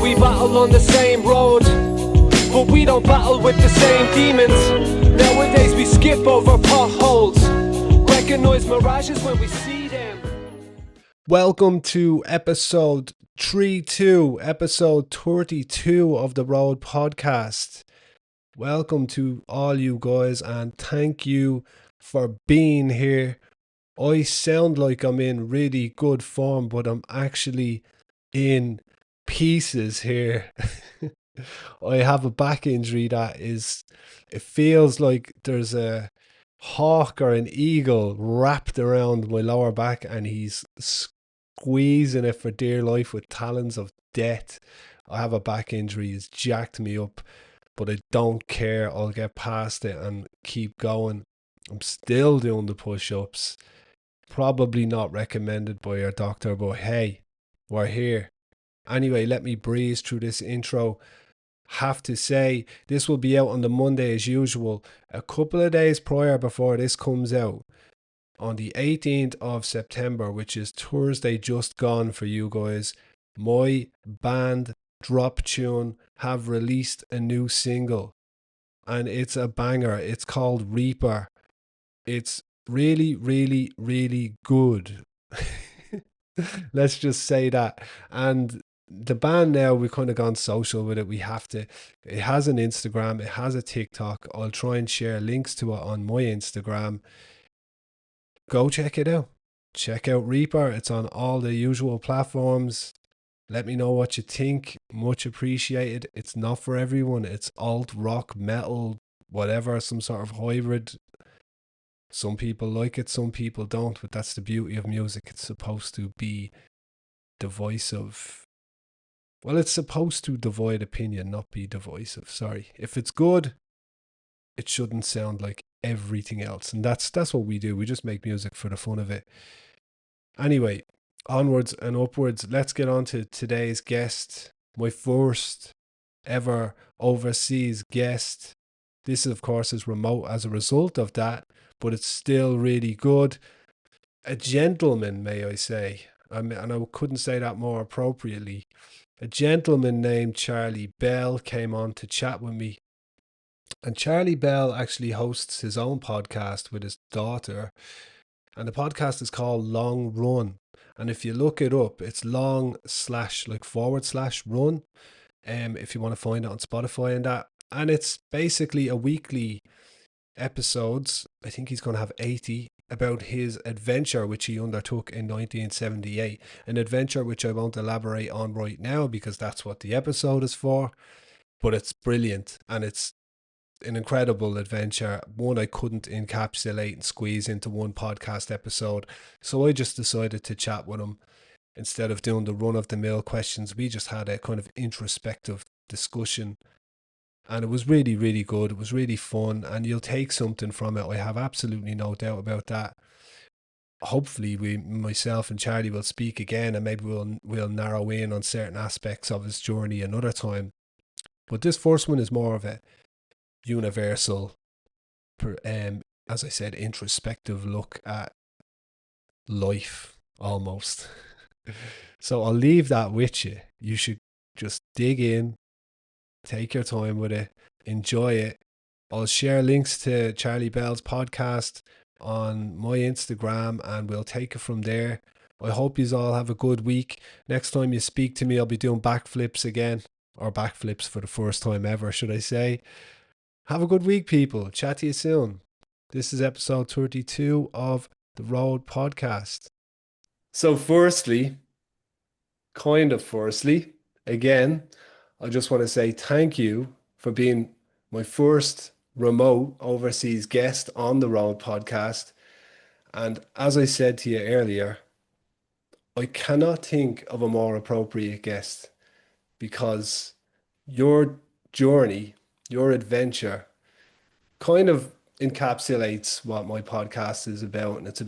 we battle on the same road, but we don't battle with the same demons. Nowadays we skip over potholes, recognize mirages when we see them. Welcome to episode 32 of the Road podcast. Welcome to all you guys and thank you for being here. I sound like I'm in really good form, but I'm actually in pieces here. I have a back injury it feels like there's a hawk or an eagle wrapped around my lower back and he's squeezing it for dear life with talons of death. I have a back injury, it's jacked me up, but I don't care. I'll get past it and keep going. I'm still doing the push-ups. Probably not recommended by your doctor, but hey, we're here. Anyway, let me breeze through this intro. Have to say, this will be out on the Monday as usual, a couple of days prior before this comes out. On the 18th of September, which is Thursday just gone for you guys, my band Drop Tune have released a new single. And it's a banger. It's called Reaper. It's really, really, really good. Let's just say that. And the band now, we've kind of gone social with it. It has an Instagram, it has a TikTok. I'll try and share links to it on my Instagram. Go check it out. Check out Reaper. It's on all the usual platforms. Let me know what you think. Much appreciated. It's not for everyone. It's alt, rock, metal, whatever, some sort of hybrid. Some people like it, some people don't, but that's the beauty of music. It's supposed to be divisive. Well, it's supposed to divide opinion, not be divisive. Sorry. If it's good, it shouldn't sound like everything else. And that's what we do. We just make music for the fun of it. Anyway, onwards and upwards. Let's get on to today's guest. My first ever overseas guest. This, of course, is remote as a result of that, but it's still really good. A gentleman, may I say, and I couldn't say that more appropriately. A gentleman named Charlie Bell came on to chat with me. And Charlie Bell actually hosts his own podcast with his daughter. And the podcast is called Long Run. And if you look it up, it's long / like / run. If you want to find it on Spotify and that. And it's basically a weekly episodes. I think he's going to have 80 about his adventure which he undertook in 1978, an adventure which I won't elaborate on right now because that's what the episode is for, but it's brilliant and it's an incredible adventure, one I couldn't encapsulate and squeeze into one podcast episode, so I just decided to chat with him instead of doing the run-of-the-mill questions. We just had a kind of introspective discussion. And it was really, really good. It was really fun. And you'll take something from it. I have absolutely no doubt about that. Hopefully, myself and Charlie will speak again and maybe we'll narrow in on certain aspects of his journey another time. But this first one is more of a universal, as I said, introspective look at life, almost. So I'll leave that with you. You should just dig in. Take your time with it. Enjoy it. I'll share links to Charlie Bell's podcast on my Instagram and we'll take it from there. I hope you all have a good week. Next time you speak to me, I'll be doing backflips again. Or backflips for the first time ever, should I say. Have a good week, people. Chat to you soon. This is episode 32 of the Road podcast. So firstly, again, I just want to say thank you for being my first remote overseas guest on the Road podcast. And as I said to you earlier, I cannot think of a more appropriate guest because your journey, your adventure kind of encapsulates what my podcast is about. And it's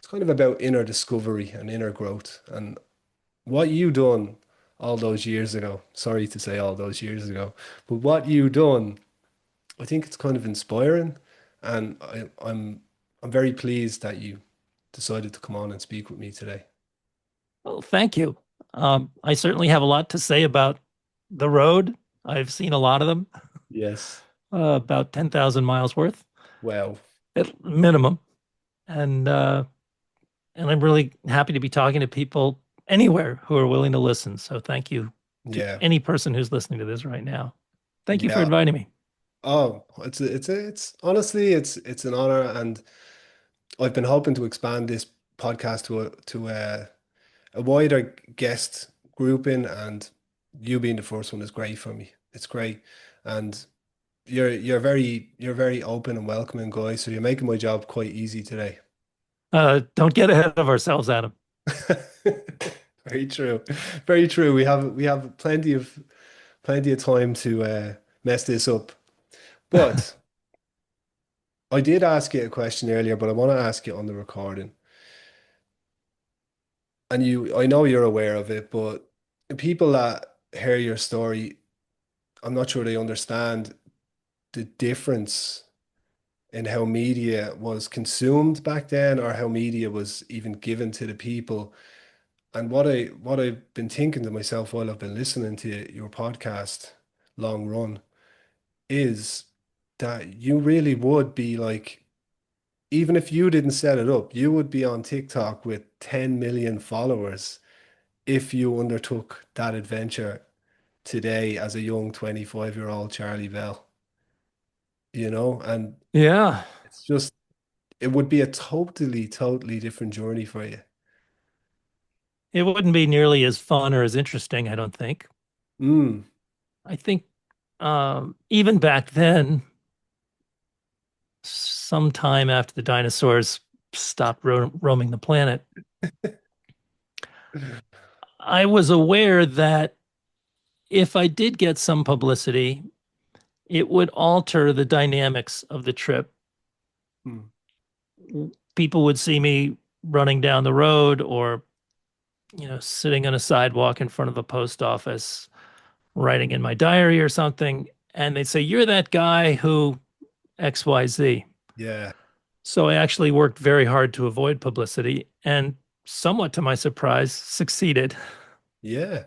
kind of about inner discovery and inner growth. And what you done all those years ago, sorry to say all those years ago, but what you done, I think it's kind of inspiring, and I'm very pleased that you decided to come on and speak with me today. Well, thank you. I certainly have a lot to say about the road. I've seen a lot of them, Yes. about 10,000 miles worth Well, at minimum. And and I'm really happy to be talking to people anywhere who are willing to listen. So thank you to yeah. any person who's listening to this right now. Thank you for Yeah. inviting me. Oh, it's honestly it's an honor, and I've been hoping to expand this podcast a wider guest grouping, and you being the first one is great for me. It's great. And you're very open and welcoming guy, so you're making my job quite easy today. Don't get ahead of ourselves, Adam. Very true. Very true. We have plenty of time to mess this up. But I did ask you a question earlier, but I want to ask you on the recording. And I know you're aware of it, but people that hear your story, I'm not sure they understand the difference in how media was consumed back then, or how media was even given to the people. And what I've been thinking to myself while I've been listening to your podcast, Long Run, is that you really would be like, even if you didn't set it up, you would be on TikTok with 10 million followers if you undertook that adventure today as a young 25-year-old Charlie Bell, and Yeah, it's just, it would be a totally different journey for you. it wouldn't be nearly as fun or as interesting, I don't think. Mm, I think even back then, sometime after the dinosaurs stopped roaming the planet, I was aware that if I did get some publicity, it would alter the dynamics of the trip. mm, People would see me running down the road or, sitting on a sidewalk in front of a post office, writing in my diary or something. And they'd say, "You're that guy who XYZ." yeah, So I actually worked very hard to avoid publicity and, somewhat to my surprise, succeeded. yeah.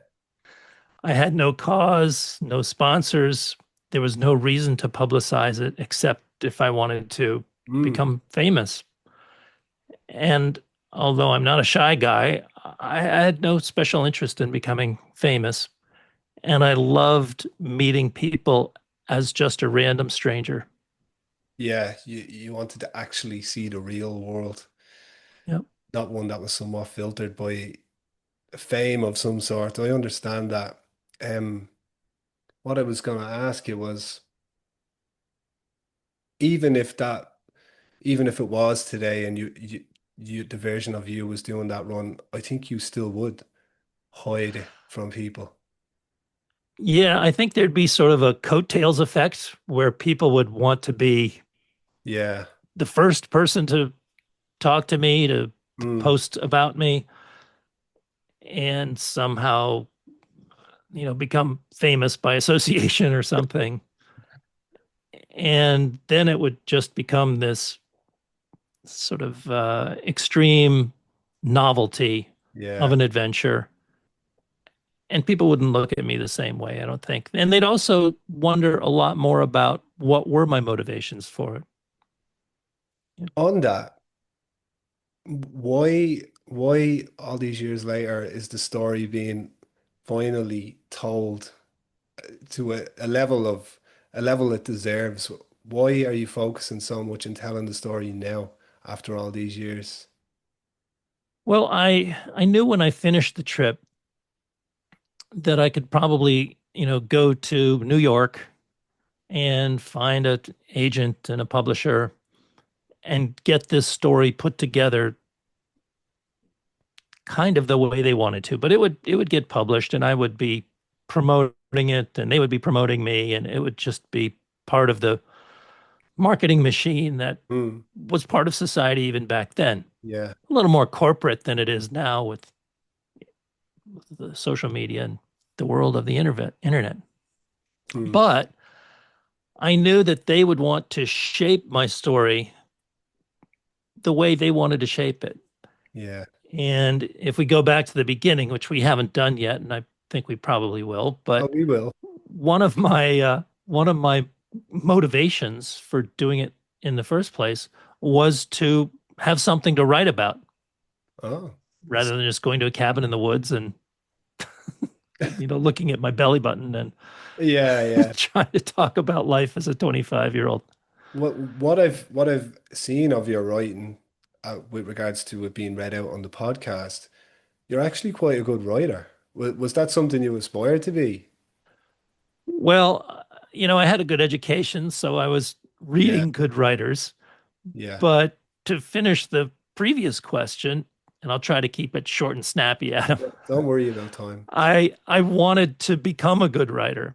I had no cause, no sponsors. There was no reason to publicize it except if I wanted to Mm, become famous. And although I'm not a shy guy, I had no special interest in becoming famous. And I loved meeting people as just a random stranger. yeah, you wanted to actually see the real world, Yep. not one that was somewhat filtered by fame of some sort. I understand that. Um, what I was going to ask you was, even if that, even if it was today, and the version of you was doing that run, I think you still would hide from people. Yeah, I think there'd be sort of a coattails effect where people would want to be Yeah. the first person to talk to me, to Mm, post about me, and somehow, become famous by association or something. And then it would just become this sort of extreme novelty of yeah. an adventure. And people wouldn't look at me the same way, I don't think. And they'd also wonder a lot more about what were my motivations for it. On that, why all these years later is the story being finally told to a level it deserves? Why are you focusing so much in telling the story now after all these years? Well, I knew when I finished the trip that I could probably, go to New York and find an agent and a publisher and get this story put together kind of the way they wanted to. But it would get published and I would be promoting it and they would be promoting me and it would just be part of the marketing machine that Mm, was part of society even back then. yeah. A little more corporate than it is now with the social media and the world of the internet. Mm, But I knew that they would want to shape my story the way they wanted to shape it. yeah. And if we go back to the beginning, which we haven't done yet, and I think we probably will, Oh, but we will. one of my motivations for doing it in the first place was to have something to write about Oh, rather than just going to a cabin in the woods and looking at my belly button and yeah, yeah. trying to talk about life as a 25-year-old. What I've seen of your writing, with regards to it being read out on the podcast, you're actually quite a good writer. Was that something you aspired to be? Well, I had a good education, so I was Yeah, reading good writers. yeah. But to finish the previous question, and I'll try to keep it short and snappy, Adam, Don't worry about time. I wanted to become a good writer.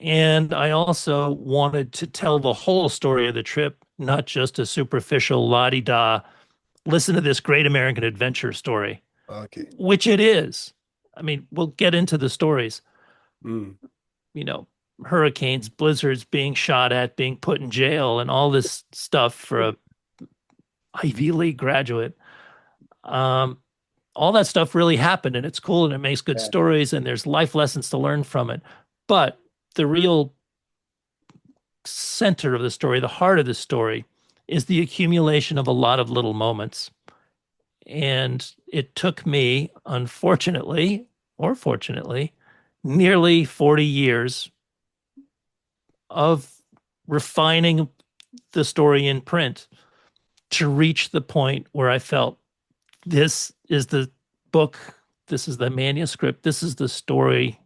And I also wanted to tell the whole story of the trip, not just a superficial la-di-da, listen to this great American adventure story, Okay. which it is. I mean, we'll get into the stories, Mm. you know, hurricanes, blizzards, being shot at, being put in jail, and all this stuff for a Ivy League graduate. Um, all that stuff really happened, and it's cool, and it makes good Yeah. stories, and there's life lessons to learn from it. But the real center of the story, the heart of the story, is the accumulation of a lot of little moments. And it took me, unfortunately or fortunately, nearly 40 years of refining the story in print to reach the point where I felt this is the book, this is the manuscript, this is the story,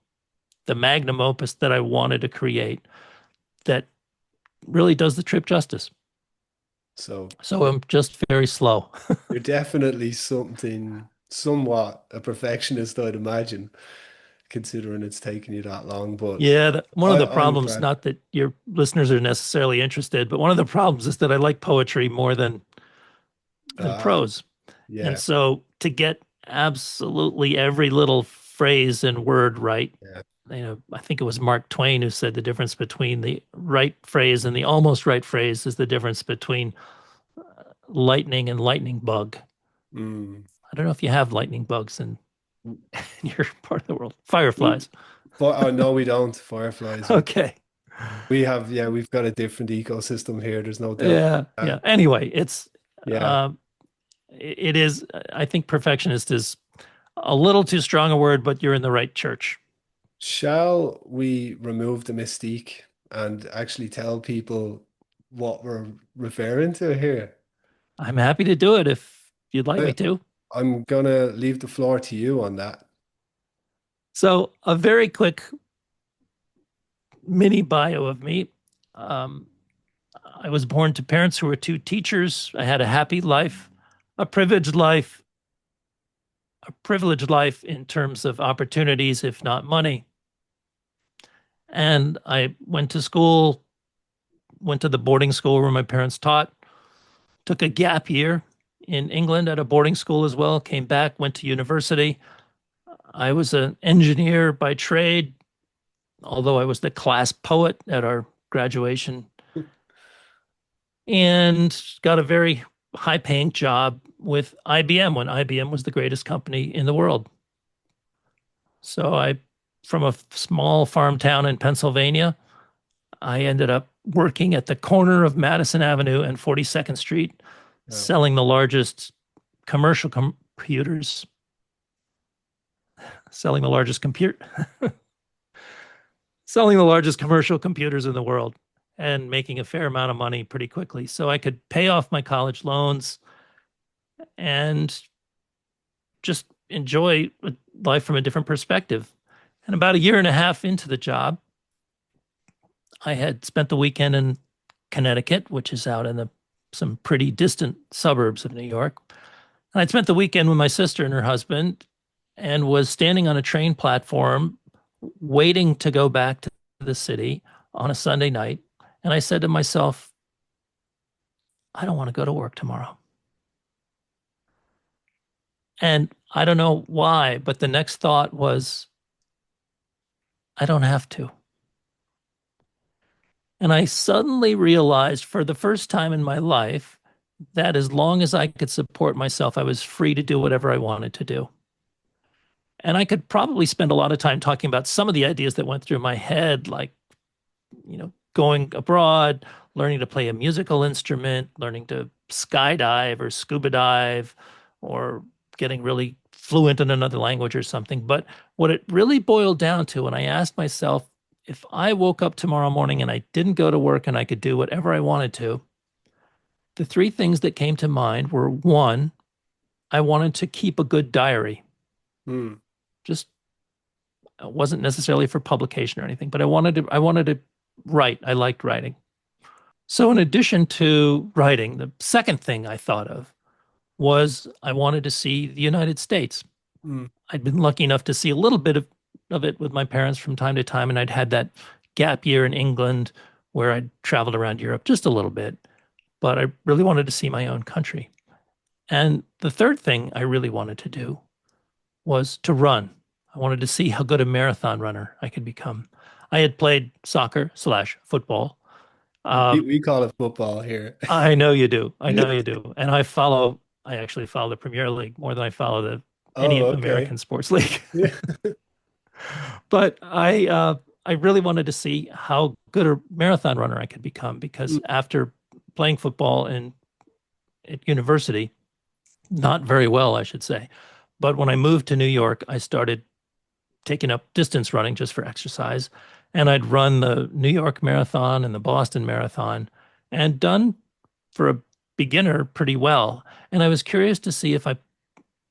the magnum opus that I wanted to create that really does the trip justice. So So I'm just very slow. you're definitely somewhat a perfectionist, I'd imagine, considering it's taken you that long. But Yeah, one of the I'm problems, glad. not that your listeners are necessarily interested, but one of the problems is that I like poetry more than Uh, prose. And yeah, so to get absolutely every little phrase and word right, yeah. I think it was Mark Twain who said the difference between the right phrase and the almost right phrase is the difference between lightning and lightning bug. Mm. I don't know if you have lightning bugs in, Mm. in your part of the world. We, Fireflies. oh no, we don't. Fireflies. Okay. We have, yeah, we've got a different ecosystem here. There's no doubt. Yeah. Yeah. Anyway, it's Yeah. um it is, I think perfectionist is a little too strong a word, but you're in the right church. Shall we remove the mystique and actually tell people what we're referring to here? I'm happy to do it if you'd like me I, to. I'm gonna leave the floor to you on that. So, a very quick mini bio of me. Um, I was born to parents who were two teachers. I had a happy life, a privileged life, a privileged life in terms of opportunities, if not money. And I went to school, went to the boarding school where my parents taught, took a gap year in England at a boarding school as well, came back, went to university. I was an engineer by trade, although I was the class poet at our graduation, and got a very high paying job with IBM when IBM was the greatest company in the world. So from a small farm town in Pennsylvania, I ended up working at the corner of Madison Avenue and 42nd Street, Yeah. selling the largest commercial computers, selling the largest computer, selling the largest commercial computers in the world and making a fair amount of money pretty quickly. So I could pay off my college loans and just enjoy life from a different perspective. And about a year and a half into the job, I had spent the weekend in Connecticut, which is out in some pretty distant suburbs of New York. And I'd spent the weekend with my sister and her husband and was standing on a train platform waiting to go back to the city on a Sunday night. And I said to myself, I don't want to go to work tomorrow. And I don't know why, but the next thought was, I don't have to. And I suddenly realized for the first time in my life that as long as I could support myself, I was free to do whatever I wanted to do. And I could probably spend a lot of time talking about some of the ideas that went through my head, like, going abroad, learning to play a musical instrument, learning to skydive or scuba dive, or getting really fluent in another language or something. But what it really boiled down to, when I asked myself, if I woke up tomorrow morning and I didn't go to work and I could do whatever I wanted to, the three things that came to mind were: one, I wanted to keep a good diary. Hmm. Just it wasn't necessarily for publication or anything, but I wanted to write. I liked writing. So in addition to writing, the second thing I thought of was I wanted to see the United States. Hmm. I'd been lucky enough to see a little bit of it with my parents from time to time, and I'd had that gap year in England where I'd traveled around Europe just a little bit, but I really wanted to see my own country. And the third thing I really wanted to do was to run. I wanted to see how good a marathon runner I could become. I had played soccer slash football. We, Um, we call it football here. I know you do. I know you do. And I actually follow the Premier League more than I follow any Oh, okay. American sports league. Yeah. But I really wanted to see how good a marathon runner I could become, because after playing football at university, not very well, I should say. But when I moved to New York, I started taking up distance running just for exercise. And I'd run the New York Marathon and the Boston Marathon, and done for a beginner pretty well. And I was curious to see, if I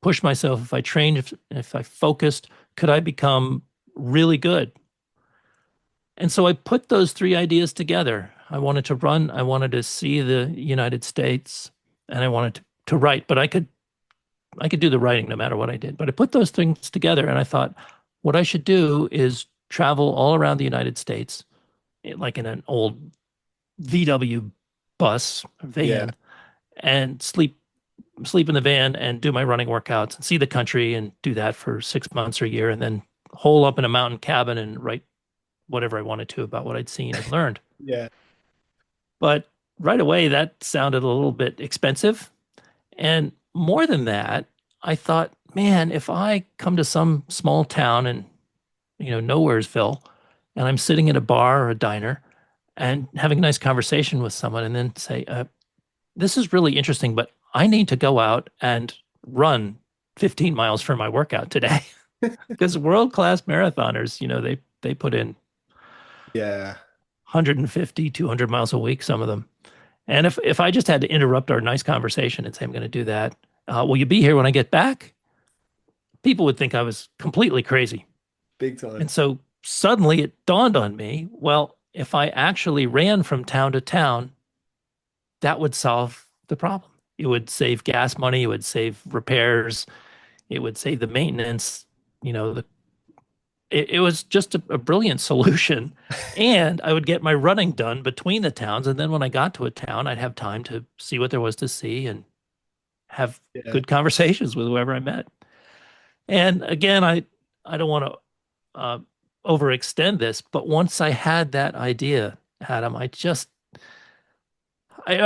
pushed myself, if I trained, if I focused, could I become really good? And so I put those three ideas together. I wanted to run, I wanted to see the United States, and I wanted to write, but I could do the writing no matter what I did. But I put those things together and I thought, what I should do is travel all around the United States, like in an old VW bus Yeah. van, and sleep in the van and do my running workouts and see the country and do that for 6 months or a year, and then hole up in a mountain cabin and write whatever I wanted to about what I'd seen and learned. Yeah. But right away, that sounded a little bit expensive. And more than that, I thought, man, if I come to some small town in, Nowheresville, and I'm sitting at a bar or a diner and having a nice conversation with someone, and then say, this is really interesting, but I need to go out and run 15 miles for my workout today. Because world-class marathoners, they put in Yeah. 150, 200 miles a week, some of them. And if I just had to interrupt our nice conversation and say, I'm going to do that, will you be here when I get back? People would think I was completely crazy. Big time. And so suddenly it dawned on me, well, if I actually ran from town to town, that would solve the problem. It would save gas money, it would save repairs, it would save the maintenance. It was just a brilliant solution. And I would get my running done between the towns. And then when I got to a town, I'd have time to see what there was to see and have Yeah. good conversations with whoever I met. And again, I don't want to overextend this, but once I had that idea, Adam, I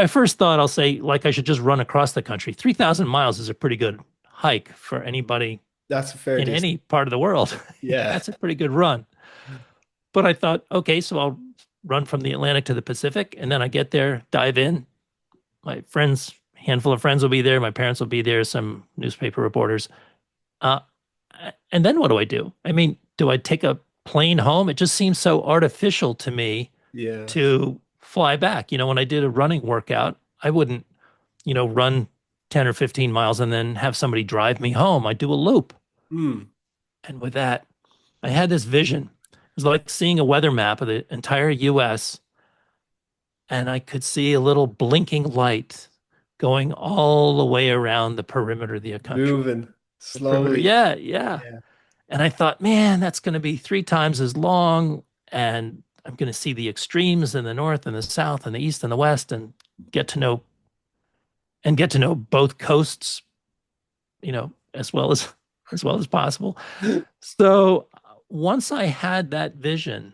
first thought, I'll say, like, I should just run across the country. 3,000 miles is a pretty good hike for anybody That's a fair in distance. any part of the world. Yeah. That's a pretty good run. But I thought, okay, so I'll run from the Atlantic to the Pacific, and then I get there, dive in. My friends, handful of friends will be there. My parents will be there, some newspaper reporters. Uh, and then what do I do? I mean, do I take a plane home? It just seems so artificial to me Yeah. to fly back. When I did a running workout, I wouldn't, run 10 or 15 miles and then have somebody drive me home. I'd do a loop. Hmm. And with that, I had this vision. It was like seeing a weather map of the entire US, and I could see a little blinking light going all the way around the perimeter of the country. Moving The perimeter. slowly. Yeah, yeah. Yeah. And I thought, man, that's going to be 3 times as long. And I'm going to see the extremes in the north and the south and the east and the west, and get to know both coasts, as well as possible. So once I had that vision,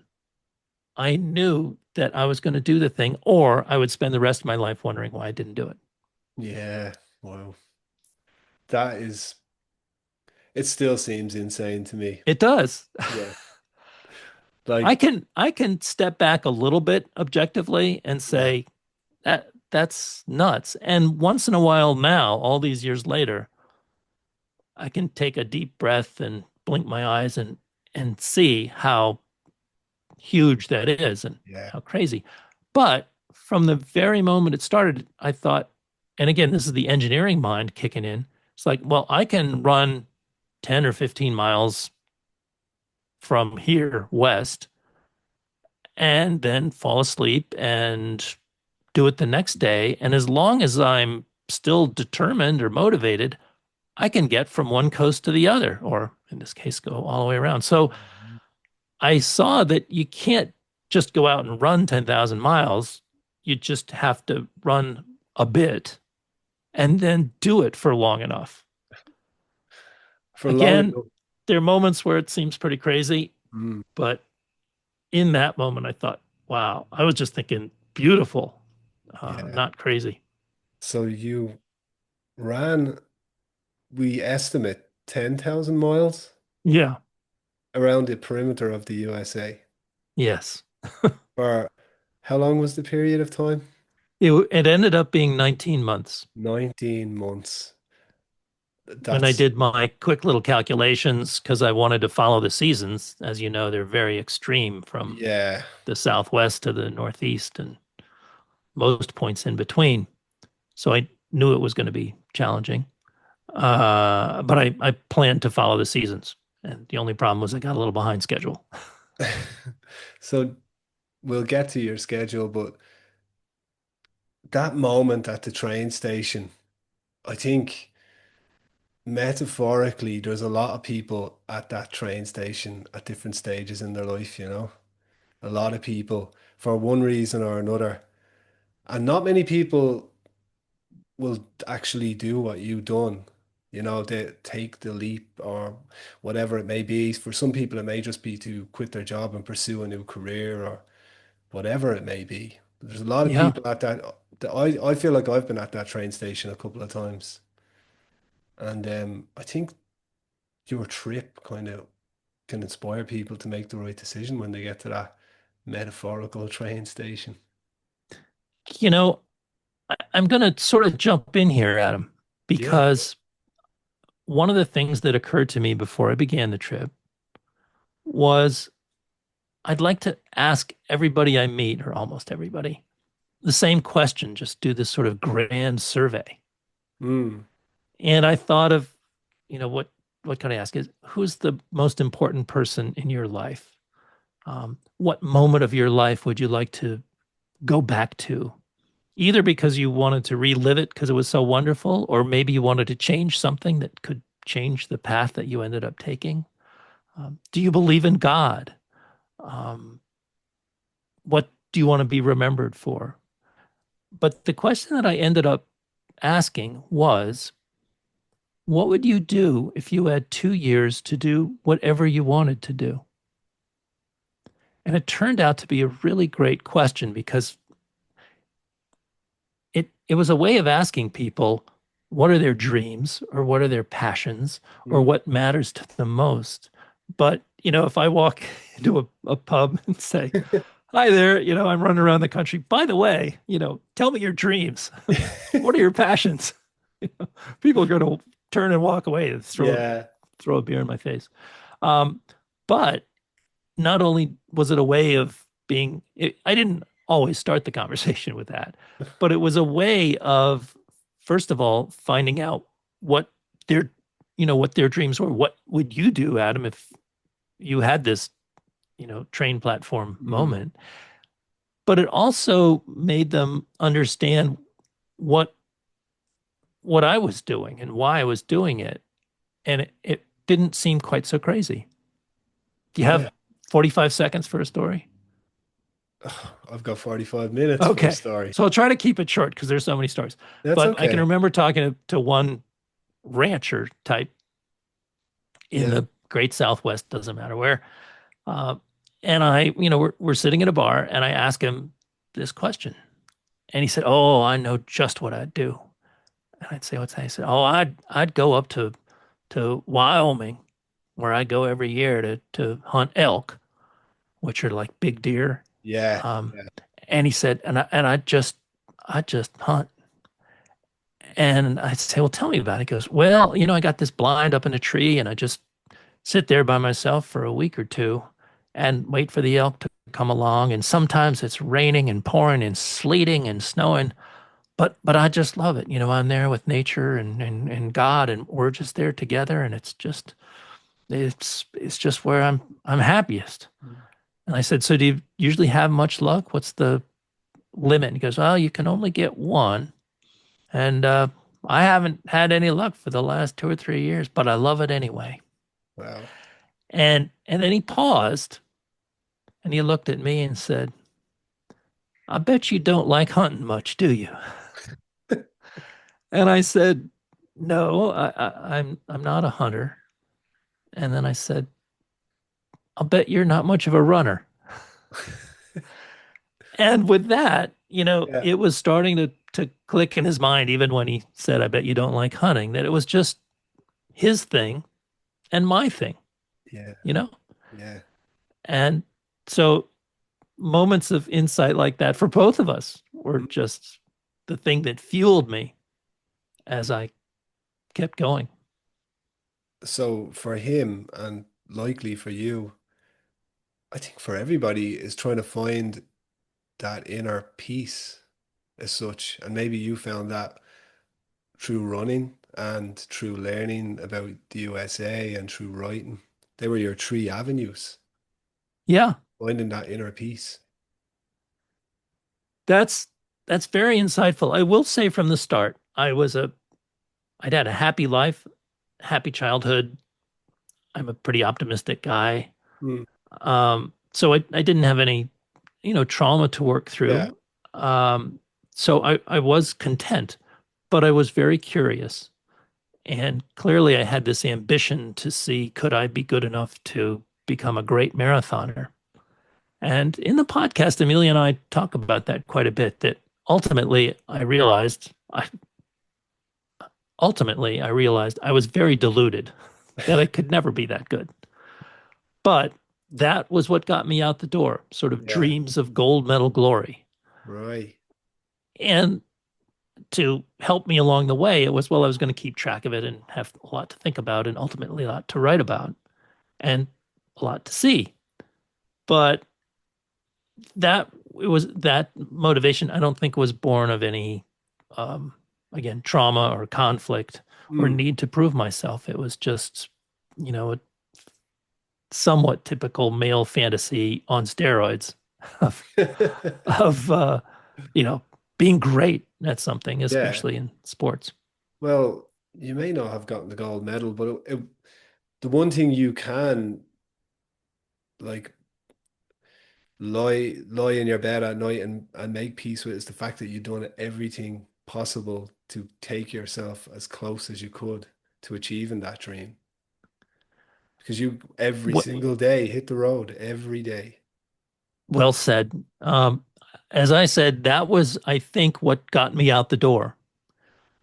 I knew that I was going to do the thing, or I would spend the rest of my life wondering why I didn't do it. Yeah. Wow. That is, it still seems insane to me. It does. Yeah. I Like, can I can step back a little bit objectively and yeah. say that's nuts. And once in a while now, all these years later, I can take a deep breath and blink my eyes and see how huge that is and Yeah. how crazy. But from the very moment it started, I thought, and again, this is the engineering mind kicking in. It's like, well, I can run 10 or 15 miles from here west and then fall asleep and do it the next day. And as long as I'm still determined or motivated, I can get from one coast to the other, or in this case, go all the way around. So I saw that you can't just go out and run 10,000 miles. You just have to run a bit and then do it for long enough. For long Again, enough. there are moments where it seems pretty crazy, Mm, but in that moment, I thought, wow, I was just thinking beautiful, yeah. not crazy. So you ran, we estimate 10,000 miles Yeah. around the perimeter of the USA. Yes. For how long was the period of time? It ended up being 19 months. 19 months. When I That's, did my quick little calculations, because I wanted to follow the seasons, as you know, they're very extreme from yeah. the southwest to the northeast and most points in between. So I knew it was going to be challenging. But I planned to follow the seasons. And the only problem was I got a little behind schedule. So we'll get to your schedule, but that moment at the train station, I think metaphorically, there's a lot of people at that train station at different stages in their life, you know? A lot of people for one reason or another. And not many people will actually do what you've done. You know, they take the leap or whatever it may be. For some people, it may just be to quit their job and pursue a new career or whatever it may be. There's a lot of Yeah. people at I feel like I've been at that train station a couple of times. And I think your trip kind of can inspire people to make the right decision when they get to that metaphorical train station. You know, I'm going to sort of jump in here, Adam, Yeah. because one of the things that occurred to me before I began the trip was I'd like to ask everybody I meet, or almost everybody, the same question, just do this sort of grand survey. Mm. And I thought of, what can I ask is who's the most important person in your life? What moment of your life would you like to go back to? Either because you wanted to relive it because it was so wonderful, or maybe you wanted to change something that could change the path that you ended up taking. Do you believe in God? Um, what do you want to be remembered for? But the question that I ended up asking was, what would you do if you had 2 years to do whatever you wanted to do? And it turned out to be a really great question because it was a way of asking people what are their dreams or what are their passions or Mm. what matters to them most. But, if I walk into a pub and say, hi there, I'm running around the country. By the way, tell me your dreams. What are your passions? People are going to turn and walk away and Yeah. throw a beer in my face. Um, but not only was it a way of I didn't always start the conversation with that, but it was a way of, first of all, finding out what their, what their dreams were. What would you do, Adam, if you had this, train platform Mm. moment? But it also made them understand what what I was doing and why I was doing it. And it didn't seem quite so crazy. Do you Yeah. have 45 seconds for a story? I've got 45 minutes for a Okay. story. So I'll try to keep it short because there's so many stories. That's But I can okay. remember talking to one rancher type in Yeah. the Great Southwest, doesn't matter where. Uh, and we're sitting at a bar and I asked him this question. And he said, oh, I know just what I'd do. And I'd say, what's that? He said, oh, I'd go up to Wyoming, where I go every year to hunt elk, which are like big deer. Yeah. Um, Yeah. and he said, I just hunt. And I'd say, well, tell me about it. He goes, well, I got this blind up in a tree, and I just sit there by myself for a week or two and wait for the elk to come along. And sometimes it's raining and pouring and sleeting and snowing, but I just love it. I'm there with nature and God, and we're just there together, and it's just where I'm happiest. And I said, so do you usually have much luck? What's the limit? And he goes, well, you can only get one. And I haven't had any luck for the last 2 or 3 years, but I love it anyway. Wow. And then he paused and he looked at me and said, I bet you don't like hunting much, do you? And I said, no, I'm not a hunter. And then I said, I'll bet you're not much of a runner. And with that, Yeah. it was starting to click in his mind, even when he said, I bet you don't like hunting, that it was just his thing and my thing, Yeah. you know? Yeah. And so moments of insight like that for both of us were Mm. just the thing that fueled me as I kept going. So for him, and likely for you, I think for everybody, is trying to find that inner peace as such. And maybe you found that through running and through learning about the USA and through writing. They were your three avenues, Yeah, finding that inner peace. that's that's very insightful. I will say from the start, I'd had a happy life, happy childhood. I'm a pretty optimistic guy. Mm. So I didn't have any, trauma to work Yeah. through. So I was content, but I was very curious. And clearly I had this ambition to see, could I be good enough to become a great marathoner? And in the podcast, Amelia and I talk about that quite a bit, that ultimately I realized I was very deluded, that I could never be that good. But that was what got me out the door, sort of Yeah. dreams of gold medal glory. Right. And to help me along the way, it was, well, I was going to keep track of it and have a lot to think about and ultimately a lot to write about and a lot to see. But that motivation, I don't think, was born of any, again, trauma or conflict or Mm. need to prove myself. It was just, a somewhat typical male fantasy on steroids of of being great at something, Yeah. especially in sports. Well, you may not have gotten the gold medal, but the one thing you can like lie in your bed at night and make peace with is the fact that you've done everything possible to take yourself as close as you could to achieving that dream. Because you every What single day hit the road every day. Well said. As I said, that was, I think, what got me out the door.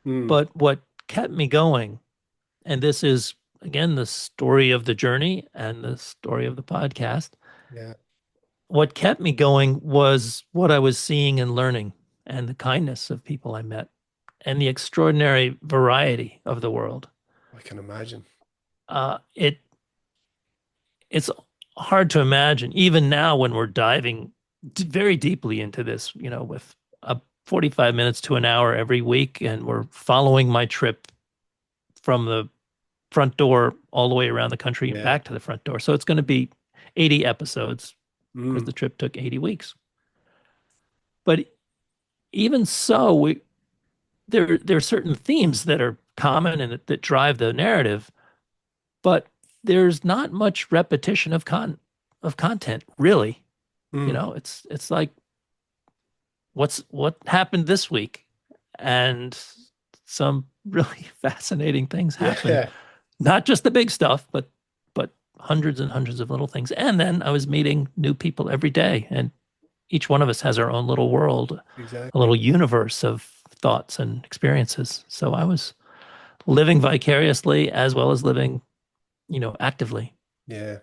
Mm. But what kept me going, and this is again the story of the journey and the story of the podcast, Yeah. what kept me going was what I was seeing and learning, and the kindness of people I met, and the extraordinary variety of the world. I can imagine. It's hard to imagine, even now when we're diving very deeply into this, with a 45 minutes to an hour every week, and we're following my trip from the front door all the way around the country and Yeah. back to the front door. So it's going to be 80 episodes because Mm. the trip took 80 weeks. But even so, there are certain themes that are common and that drive the narrative, but there's not much repetition of content, really. Mm. It's like what happened this week, and some really fascinating things happen. Yeah. Not just the big stuff, but hundreds and hundreds of little things. And then I was meeting new people every day, and each one of us has our own little world, a Exactly. little universe of thoughts and experiences. So I was living vicariously as well as living, actively. Yeah.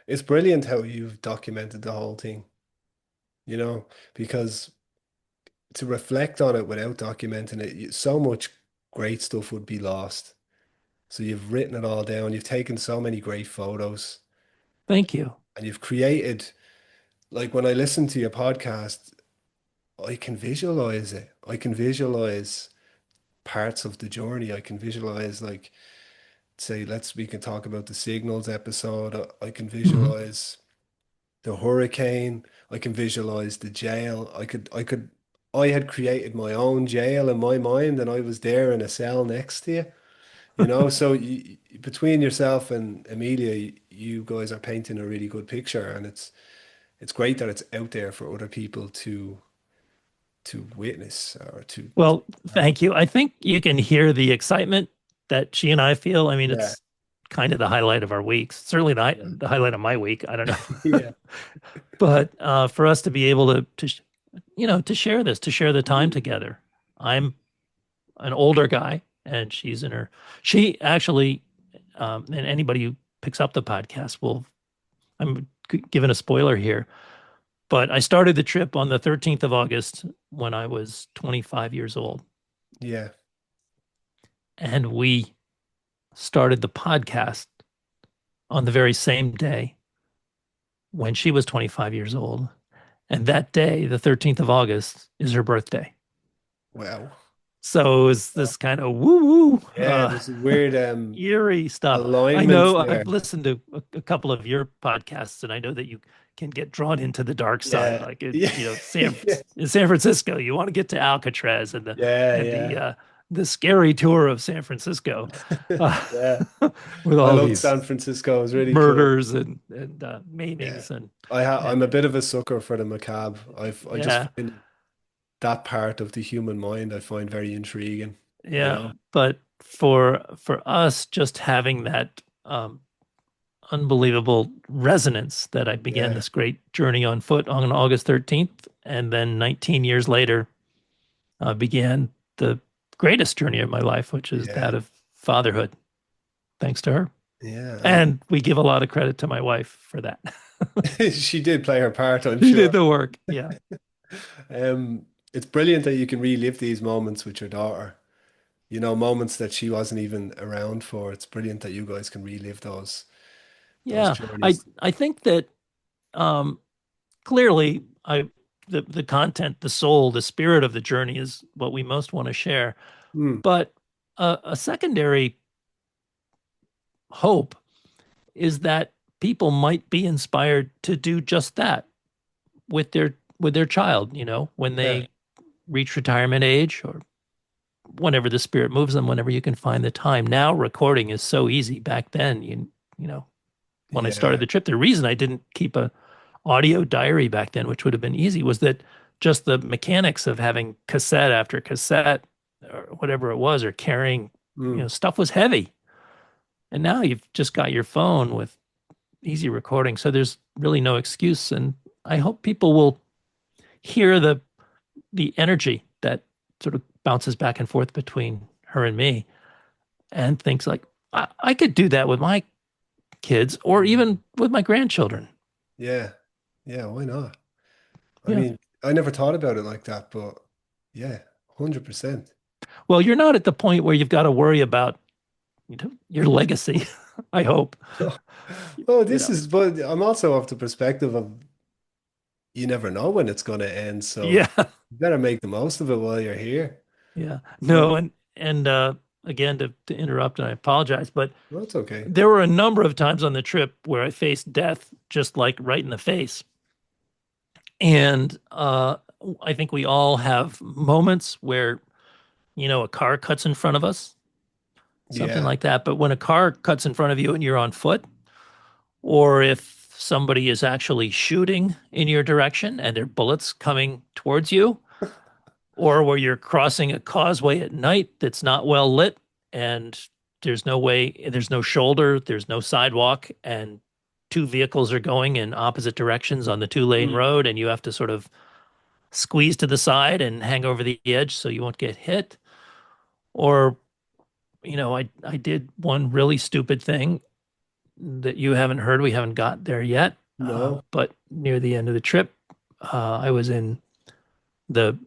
It's brilliant how you've documented the whole thing, because to reflect on it without documenting it, so much great stuff would be lost. So you've written it all down. You've taken so many great photos Thank you. and you've created, like when I listen to your podcast, I can visualize it. I can visualize parts of the journey. I can visualize, like, say, we can talk about the signals episode. I can Mhm. visualize the hurricane. I can visualize the jail. I had created my own jail in my mind, and I was there in a cell next to you. So between yourself and Amelia, you guys are painting a really good picture, and it's great that it's out there for other people to witness or to. Well, thank you. I think you can hear the excitement that she and I feel. I mean, Yeah, it's kind of the highlight of our weeks. Certainly the highlight of my week. I don't know. yeah, But for us to be able to share this, to share the time together. I'm an older guy, and she's in her. She actually, and anybody who picks up the podcast will. I'm giving a spoiler here, but I started the trip on the 13th of August when I was 25 years old, yeah. and we started the podcast on the very same day when she was 25 years old. And that day, the 13th of August, is her birthday. Wow. So it was this kind of woo woo, Yeah, there's a weird eerie stuff. I alignment know there. I've listened to a couple of your podcasts, and I know that you can get drawn into the dark side, Yeah, like in, yeah, yeah, in San Francisco, you want to get to Alcatraz and yeah, and yeah. the scary tour of San Francisco, uh, Yeah. with I all loved these San Francisco. It was really cool. murders and Yeah. maimings I'm a and bit of a sucker for the macabre. I just yeah, find that part of the human mind I find very intriguing, you yeah. know? But for us, just having that unbelievable resonance that I began Yeah, this great journey on foot on August 13th, and then 19 years later began the greatest journey of my life, which is yeah, that of fatherhood, thanks to her. yeah. And we give a lot of credit to my wife for that. She did play her part, I'm She did sure. the work. Yeah. It's brilliant that you can relive these moments with your daughter. Moments that she wasn't even around for. It's brilliant that you guys can relive those Yeah. I, journeys. I think that um, clearly the content, the soul, the spirit of the journey is what we most want to share. Hmm. But a secondary hope is that people might be inspired to do just that with their child, when Yeah. they reach retirement age or whenever the spirit moves them, whenever you can find the time. Now recording is so easy. Back then, when I started Yeah. the trip, the reason I didn't keep a audio diary back then, which would have been easy, was that just the mechanics of having cassette after cassette or whatever it was, or carrying, Hmm. stuff was heavy. And now you've just got your phone with easy recording. So there's really no excuse. And I hope people will hear the energy that sort of bounces back and forth between her and me, and thinks like, I could do that with my kids or even with my grandchildren. Yeah. Yeah, why not? I Yeah. mean, I never thought about it like that, but yeah, 100%. Well, you're not at the point where you've got to worry about, your legacy, I hope. Well, You know. but I'm also of the perspective of you never know when it's going to end, so Yeah. you better make the most of it while you're here. Yeah. So, No, and again to interrupt, and I apologize, but well, that's okay. there were a number of times on the trip where I faced death just like right in the face. And I think we all have moments where, a car cuts in front of us, something Yeah. like that. But when a car cuts in front of you and you're on foot, or if somebody is actually shooting in your direction and there are bullets coming towards you, or where you're crossing a causeway at night that's not well lit and there's no shoulder, there's no sidewalk, and two vehicles are going in opposite directions on the two-lane Mm. road, and you have to sort of squeeze to the side and hang over the edge so you won't get hit. Or, I did one really stupid thing that you haven't heard. We haven't got there yet. No. But near the end of the trip, I was in the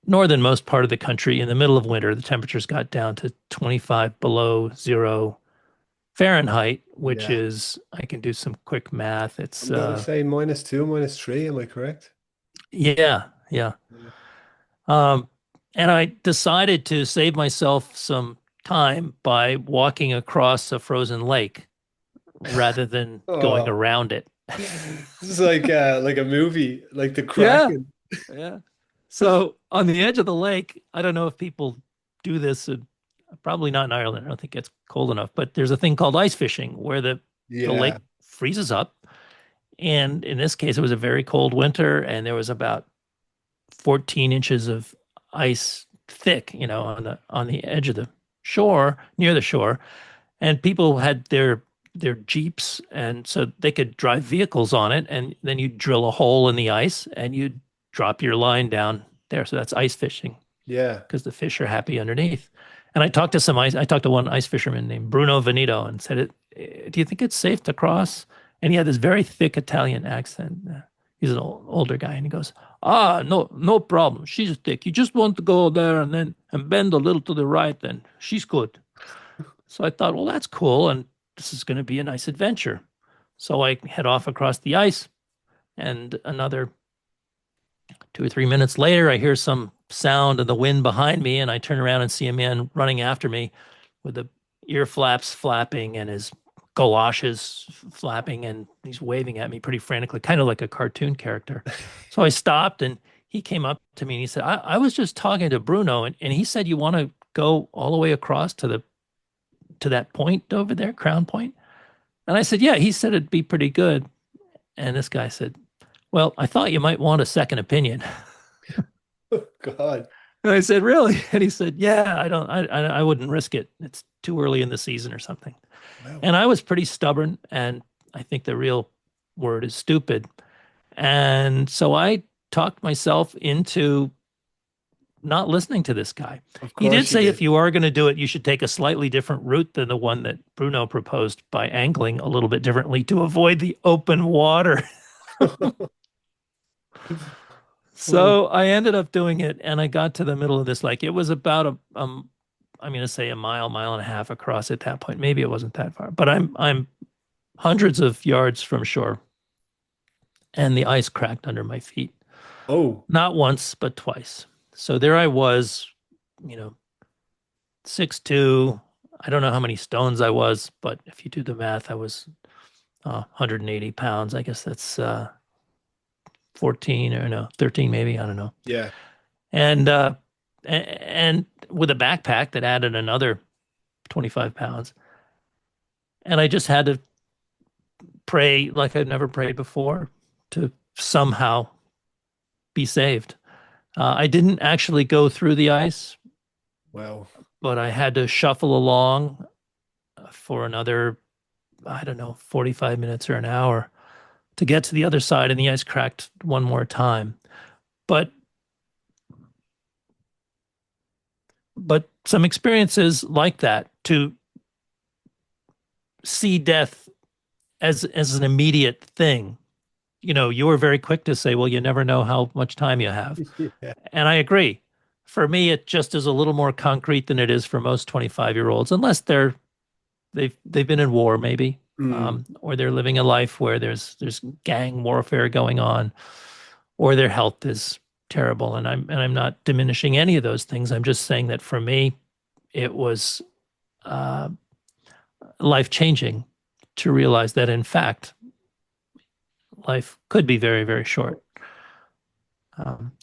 northernmost part of the country in the middle of winter. The temperatures got down to 25 below zero Fahrenheit, which Yeah. is, I can do some quick math. I'm It's, gonna say -2, -3. Am I correct? yeah, yeah. Yeah. Um, and I decided to save myself some time by walking across a frozen lake rather than going Oh, around it. this is like a movie, like the Yeah, Kraken. yeah. So on the edge of the lake, I don't know if people do this, probably not in Ireland. I don't think it's cold enough, but there's a thing called ice fishing where the Yeah. lake freezes up. And in this case, it was a very cold winter, and there was about 14 inches of ice thick, on the edge of the shore, near the shore, and people had their Jeeps, and so they could drive vehicles on it, and then you drill a hole in the ice and you drop your line down there. So that's ice fishing Yeah. because the fish are happy underneath. And I talked to one ice fisherman named Bruno Veneto and said, "Do you think it's safe to cross?" And he had this very thick Italian accent. He's an older guy, and he goes, "Ah, no, no problem. She's thick. You just want to go there and bend a little to the right, then she's good." So I thought, well, that's cool, and this is going to be a nice adventure. So I head off across the ice, and another 2 or 3 minutes later, I hear some sound of the wind behind me, and I turn around and see a man running after me with the ear flaps flapping and his galoshes flapping, and he's waving at me pretty frantically, kind of like a cartoon character. So I stopped, and he came up to me and he said, I was just talking to Bruno, and he said you want to go all the way across to that point over there, Crown Point. And I said, yeah, he said it'd be pretty good. And this guy said, well, I thought you might want a second opinion. Oh God. And I said, really? And he said, yeah, I wouldn't risk it. It's too early in the season or something. Wow. And I was pretty stubborn. And I think the real word is stupid. And so I talked myself into not listening to this guy. Of He did course you say if did. you are going to do it, you should take a slightly different route than the one that Bruno proposed by angling a little bit differently to avoid the open water. Oh, So I ended up doing it, and I got to the middle of this lake. It was about I'm going to say a mile, mile and a half across at that point. Maybe it wasn't that far, but I'm hundreds of yards from shore, and the ice cracked under my feet. oh, Not once, but twice. So there I was, you know, 6'2". I don't know how many stones I was, but if you do the math, I was 180 pounds. I guess that's 14 or no, 13 maybe. I don't know. yeah. And and with a backpack that added another 25 pounds. And I just had to pray like I'd never prayed before to somehow be saved. I didn't actually go through the ice, Wow. but I had to shuffle along for another, I don't know, 45 minutes or an hour to get to the other side, and the ice cracked one more time. But some experiences like that, to see death as an immediate thing. You were very quick to say, well, you never know how much time you have. Yeah. And I agree. For me, it just is a little more concrete than it is for most 25-year-olds, unless they've been in war, maybe, Mm. or they're living a life where there's gang warfare going on, or their health is terrible. And I'm not diminishing any of those things. I'm just saying that for me, it was uh, life changing to realize that, in fact, life could be very, very short.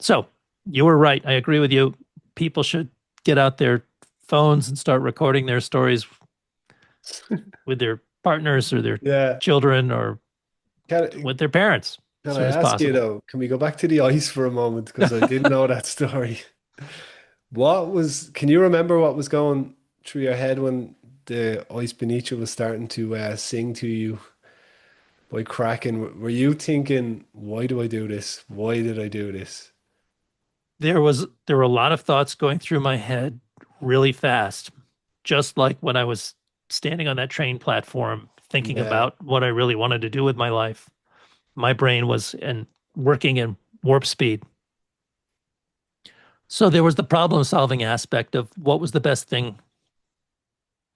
So you were right. I agree with you. People should get out their phones and start recording their stories with their partners or their Yeah. children or Can, with their parents as can I soon as ask you possible. though, can we go back to the ice for a moment? Because I didn't know that story. Can you remember what was going through your head when the ice beneath you was starting to sing to you by cracking? Were you thinking, why do I do this? Why did I do this? There were a lot of thoughts going through my head really fast, just like when I was standing on that train platform thinking Yeah. about what I really wanted to do with my life. My brain was working in warp speed. So there was the problem solving aspect of what was the best thing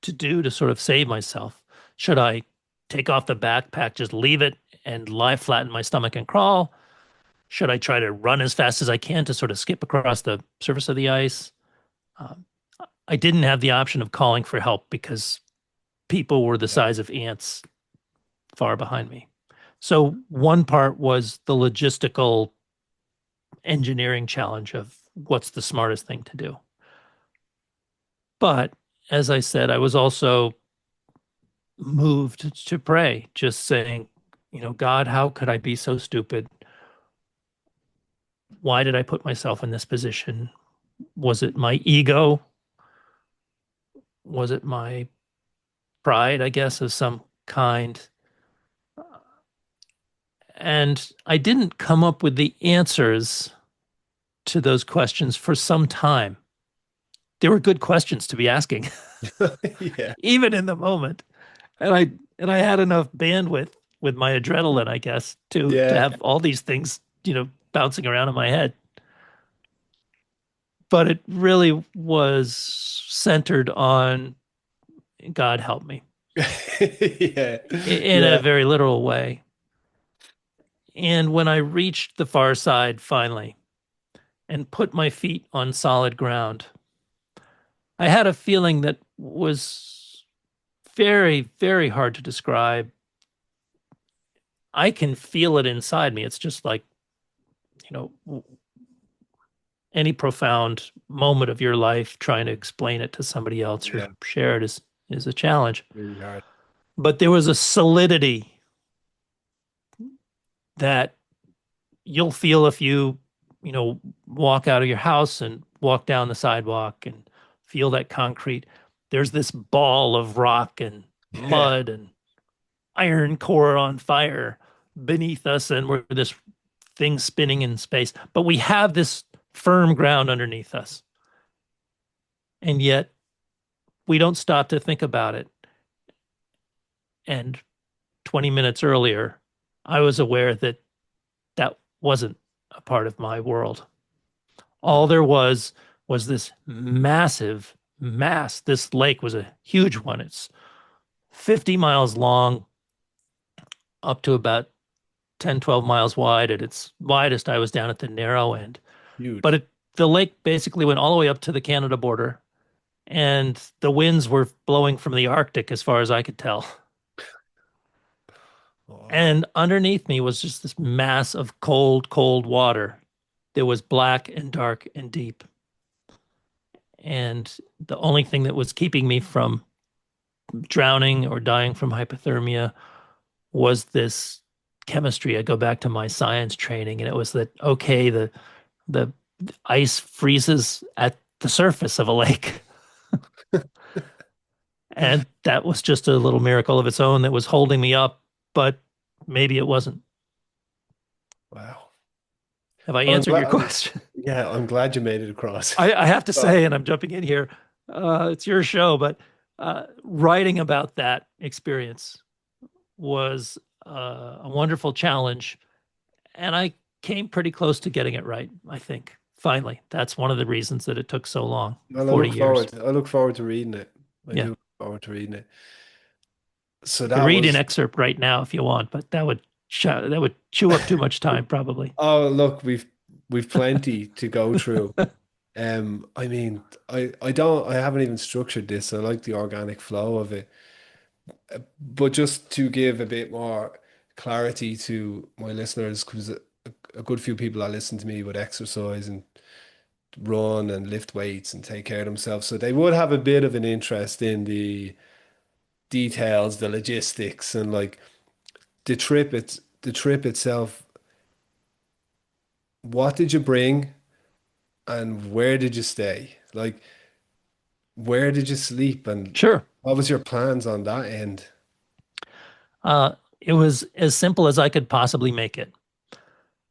to do to sort of save myself. Should I take off the backpack, just leave it and lie flat in my stomach and crawl? Should I try to run as fast as I can to sort of skip across the surface of the ice? Um, I didn't have the option of calling for help because people were the Yeah. size of ants far behind me. So one part was the logistical engineering challenge of what's the smartest thing to do. But as I said, I was also moved to pray, just saying, God, how could I be so stupid? Why did I put myself in this position? Was it my ego? Was it my pride, I guess, of some kind? And I didn't come up with the answers to those questions for some time. They were good questions to be asking, Yeah. even in the moment. And I had enough bandwidth with my adrenaline, I guess, to Yeah. have all these things, bouncing around in my head. But it really was centered on God help me Yeah. in a Yeah. very literal way. And when I reached the far side finally and put my feet on solid ground, I had a feeling that was very, very hard to describe. I can feel it inside me. It's just like, you know, any profound moment of your life trying to explain it to somebody else or Yeah. share it is a challenge. Really hard. But there was a solidity that you'll feel if you walk out of your house and walk down the sidewalk and feel that concrete. There's this ball of rock and Yeah. mud and iron core on fire beneath us, and we're this thing spinning in space. But we have this firm ground underneath us. And yet we don't stop to think about it. And 20 minutes earlier, I was aware that that wasn't a part of my world. All there was this massive mass. This lake was a huge one. It's 50 miles long, up to about 10, 12 miles wide. At its widest, I was down at the narrow end. But Huge. the lake basically went all the way up to the Canada border, and the winds were blowing from the Arctic as far as I could tell. Oh, And underneath me was just this mass of cold, cold water that was black and dark and deep. And the only thing that was keeping me from drowning or dying from hypothermia was this chemistry. I go back to my science training, and it was that, okay, the ice freezes at the surface of a lake. And that was just a little miracle of its own that was holding me up, but maybe it wasn't. wow. Have I Well, answered your question? yeah, I'm glad you made it across. I have to Oh, say, and I'm jumping in here, it's your show, but writing about that experience was a wonderful challenge. And I came pretty close to getting it right, I think. Finally, that's one of the reasons that it took so long, well, 40 years. I look forward to reading it. I do Yeah. look forward to reading it. So I could that read an was, excerpt right now if you want, but that would chew up too much time, probably. oh, look, we've plenty to go through. I mean, I haven't even structured this. I like the organic flow of it. But just to give a bit more clarity to my listeners, because a good few people that listen to me would exercise and run and lift weights and take care of themselves. So they would have a bit of an interest in the details, the logistics, and like the trip itself. What did you bring and where did you stay? Like, where did you sleep and Sure. what was your plans on that end? It was as simple as I could possibly make it.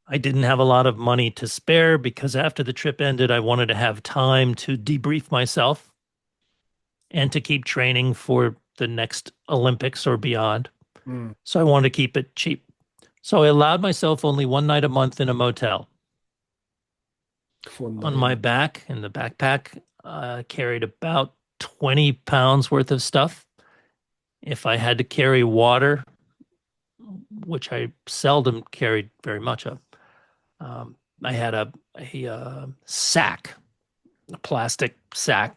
I didn't have a lot of money to spare because after the trip ended, I wanted to have time to debrief myself and to keep training for the next Olympics or beyond. Mm. So I wanted to keep it cheap. So I allowed myself only one night a month in a motel. One On night. my back in the backpack, I carried about 20 pounds worth of stuff. If I had to carry water, which I seldom carried very much of, I had a sack, a plastic sack,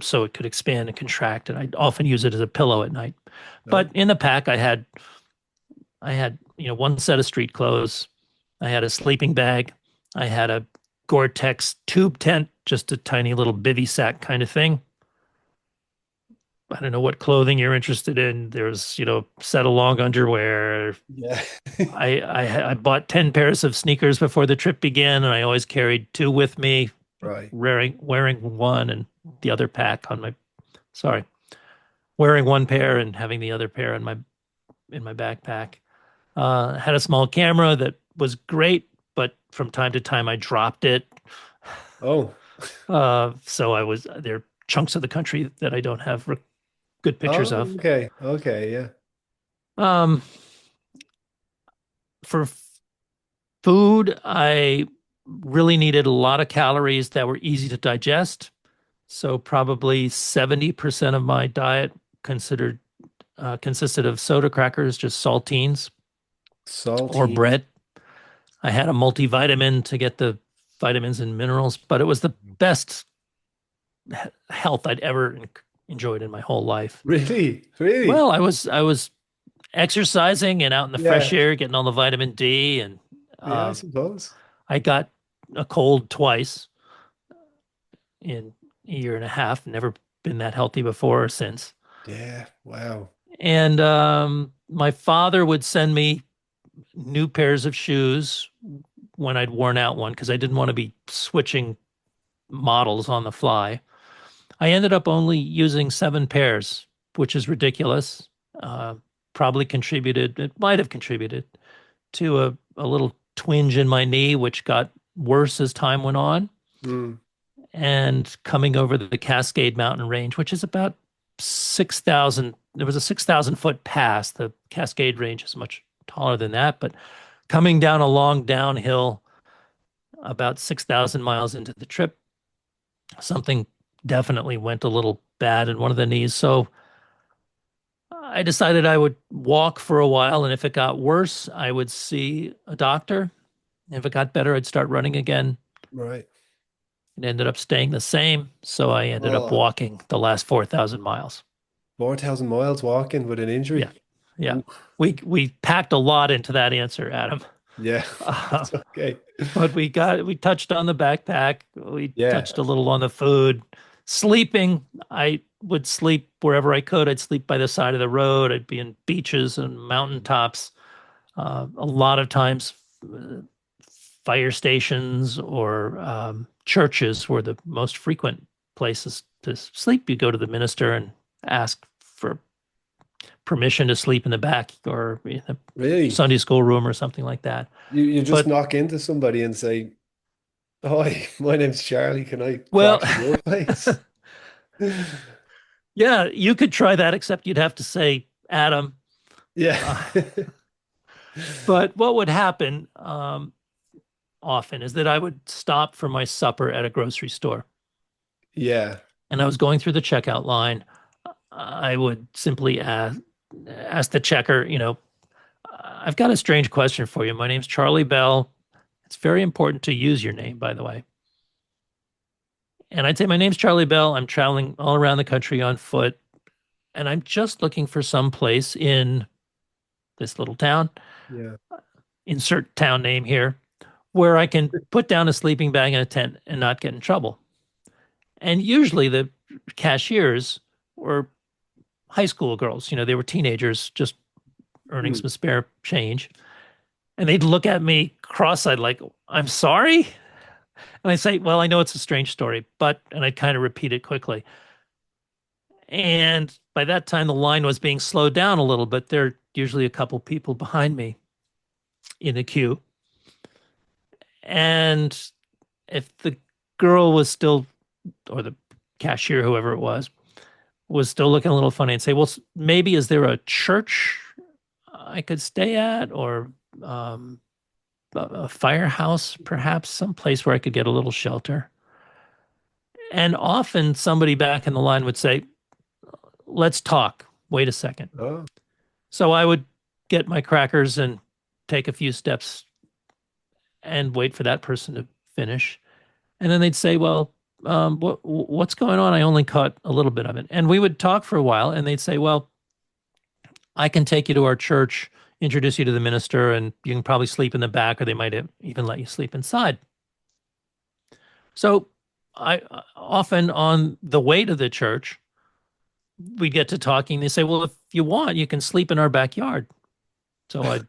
so it could expand and contract, and I'd often use it as a pillow at night. No. But in the pack, I had one set of street clothes. I had a sleeping bag. I had a Gore-Tex tube tent, just a tiny little bivy sack kind of thing. I don't know what clothing you're interested in. There's, set of long underwear. Yeah. I bought 10 pairs of sneakers before the trip began, and I always carried two with me, Right. wearing one and the other pack on my, sorry, wearing one pair and having the other pair in my backpack. Had a small camera that was great, but from time to time I dropped it. Oh. So there are chunks of the country that I don't have good pictures Oh, of. okay. Okay. Yeah. Um, for food, I really needed a lot of calories that were easy to digest. So probably 70% of my diet consisted of soda crackers, just saltines or Salty. bread. I had a multivitamin to get the vitamins and minerals, but it was the best health I'd ever enjoyed in my whole life. Really? Really? Well, I was exercising and out in the fresh Yeah. air, getting all the vitamin D, and Yeah, I uh, suppose. I got a cold twice in a year and a half. Never been that healthy before or since. Yeah. Wow. And my father would send me new pairs of shoes when I'd worn out one because I didn't want to be switching models on the fly. I ended up only using 7 pairs, which is ridiculous. Uh, Probably contributed, it might have contributed to a little twinge in my knee, which got worse as time went on. Mm. And coming over the Cascade Mountain Range, which is about 6,000, there was a 6,000-foot pass. The Cascade Range is much taller than that, but coming down a long downhill about 6,000 miles into the trip, something definitely went a little bad in one of the knees. So I decided I would walk for a while, and if it got worse, I would see a doctor. If it got better, I'd start running again. Right. It ended up staying the same, so I ended up Oh, walking the last 4,000 miles. 4,000 miles walking with an Yeah, injury. yeah. Ooh. We packed a lot into that answer, Adam. Yeah. Uh, That's okay. but we touched on the backpack. We Yeah. touched a little on the food. Sleeping, I would sleep wherever I could. I'd sleep by the side of the road. I'd be in beaches and mountaintops. A lot of times, uh, fire stations or churches were the most frequent places to sleep. You go to the minister and ask for permission to sleep in the back or in the Really? Sunday school room or something like that. You just But knock into somebody and say, "Hi, my name's Charlie. Can I well, crash at your place?" yeah, you could try that, except you'd have to say Adam. Yeah. Uh, but what would happen often is that I would stop for my supper at a grocery store, Yeah. and I was going through the checkout line. I would simply ask the checker, I've got a strange question for you. My name's Charlie Bell. It's very important to use your name, by the way. And I'd say, my name's Charlie Bell. I'm traveling all around the country on foot, and I'm just looking for some place in this little town, Yeah. insert town name here, where I can put down a sleeping bag and a tent and not get in trouble. And usually the cashiers were high school girls. They were teenagers just earning Hmm. some spare change. And they'd look at me cross-eyed like, I'm sorry? And I say, well, I know it's a strange story, and I'd kind of repeat it quickly. And by that time, the line was being slowed down a little bit. There are usually a couple people behind me in the queue. And if the girl was still, or the cashier, whoever it was still looking a little funny and say, well, maybe is there a church I could stay at, or um, a firehouse, perhaps some place where I could get a little shelter? And often somebody back in the line would say, let's talk. Wait a second. Oh, So I would get my crackers and take a few steps and wait for that person to finish. And then they'd say, well, what's going on? I only caught a little bit of it. And we would talk for a while, and they'd say, well, I can take you to our church, introduce you to the minister, and you can probably sleep in the back, or they might even let you sleep inside. So I often on the way to the church, we'd get to talking. They say, well, if you want, you can sleep in our backyard. So I'd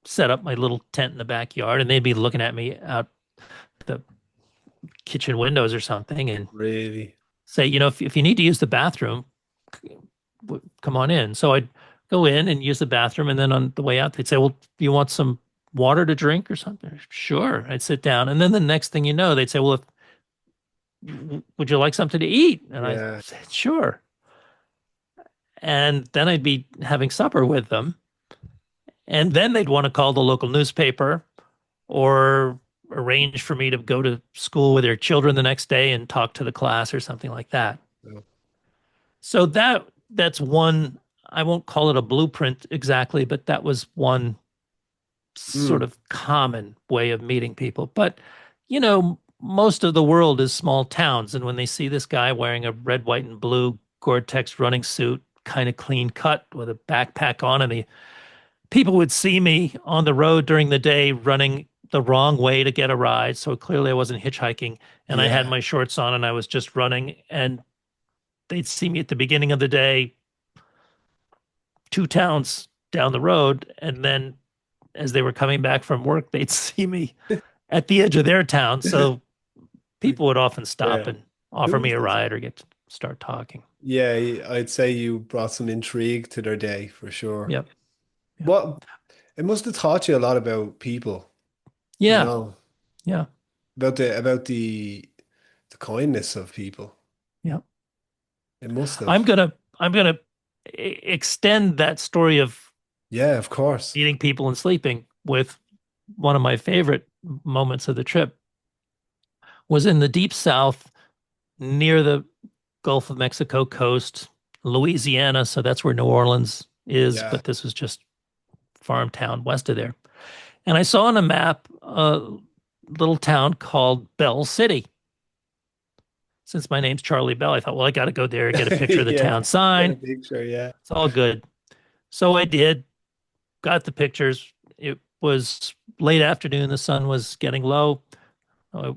set up my little tent in the backyard, and they'd be looking at me out the kitchen windows or something and really? say, if you need to use the bathroom, come on in. So I'd go in and use the bathroom. And then on the way out, they'd say, well, do you want some water to drink or something? Sure. I'd sit down. And then the next thing you know, they'd say, well, would you like something to eat? And I said, sure. And then I'd be having supper with them. And then they'd want to call the local newspaper or arrange for me to go to school with their children the next day and talk to the class or something like that. Yeah. So that's one, I won't call it a blueprint exactly, but that was one sort of common way of meeting people. But, most of the world is small towns. And when they see this guy wearing a red, white, and blue Gore-Tex running suit, kind of clean cut with a backpack on, and people would see me on the road during the day running the wrong way to get a ride. So clearly I wasn't hitchhiking, and I had my shorts on and I was just running, and they'd see me at the beginning of the day, 2 towns down the road. And then as they were coming back from work, they'd see me at the edge of their town. So people would often stop and offer me a ride or get to start talking. Yeah, I'd say you brought some intrigue to their day for sure. Yep. What it must have taught you a lot about people, Yeah. Yeah. about the kindness of people. Yeah. It must have. I'm gonna extend that story of of course. eating people and sleeping with one of my favorite moments of the trip. Was in the deep South near the Gulf of Mexico coast, Louisiana. So that's where New Orleans is, but this was just farm town west of there. And I saw on a map a little town called Bell City. Since my name's Charlie Bell, I thought, well, I got to go there and get a picture of the town sign. Picture, It's all good. So I did, got the pictures. It was late afternoon. The sun was getting low. I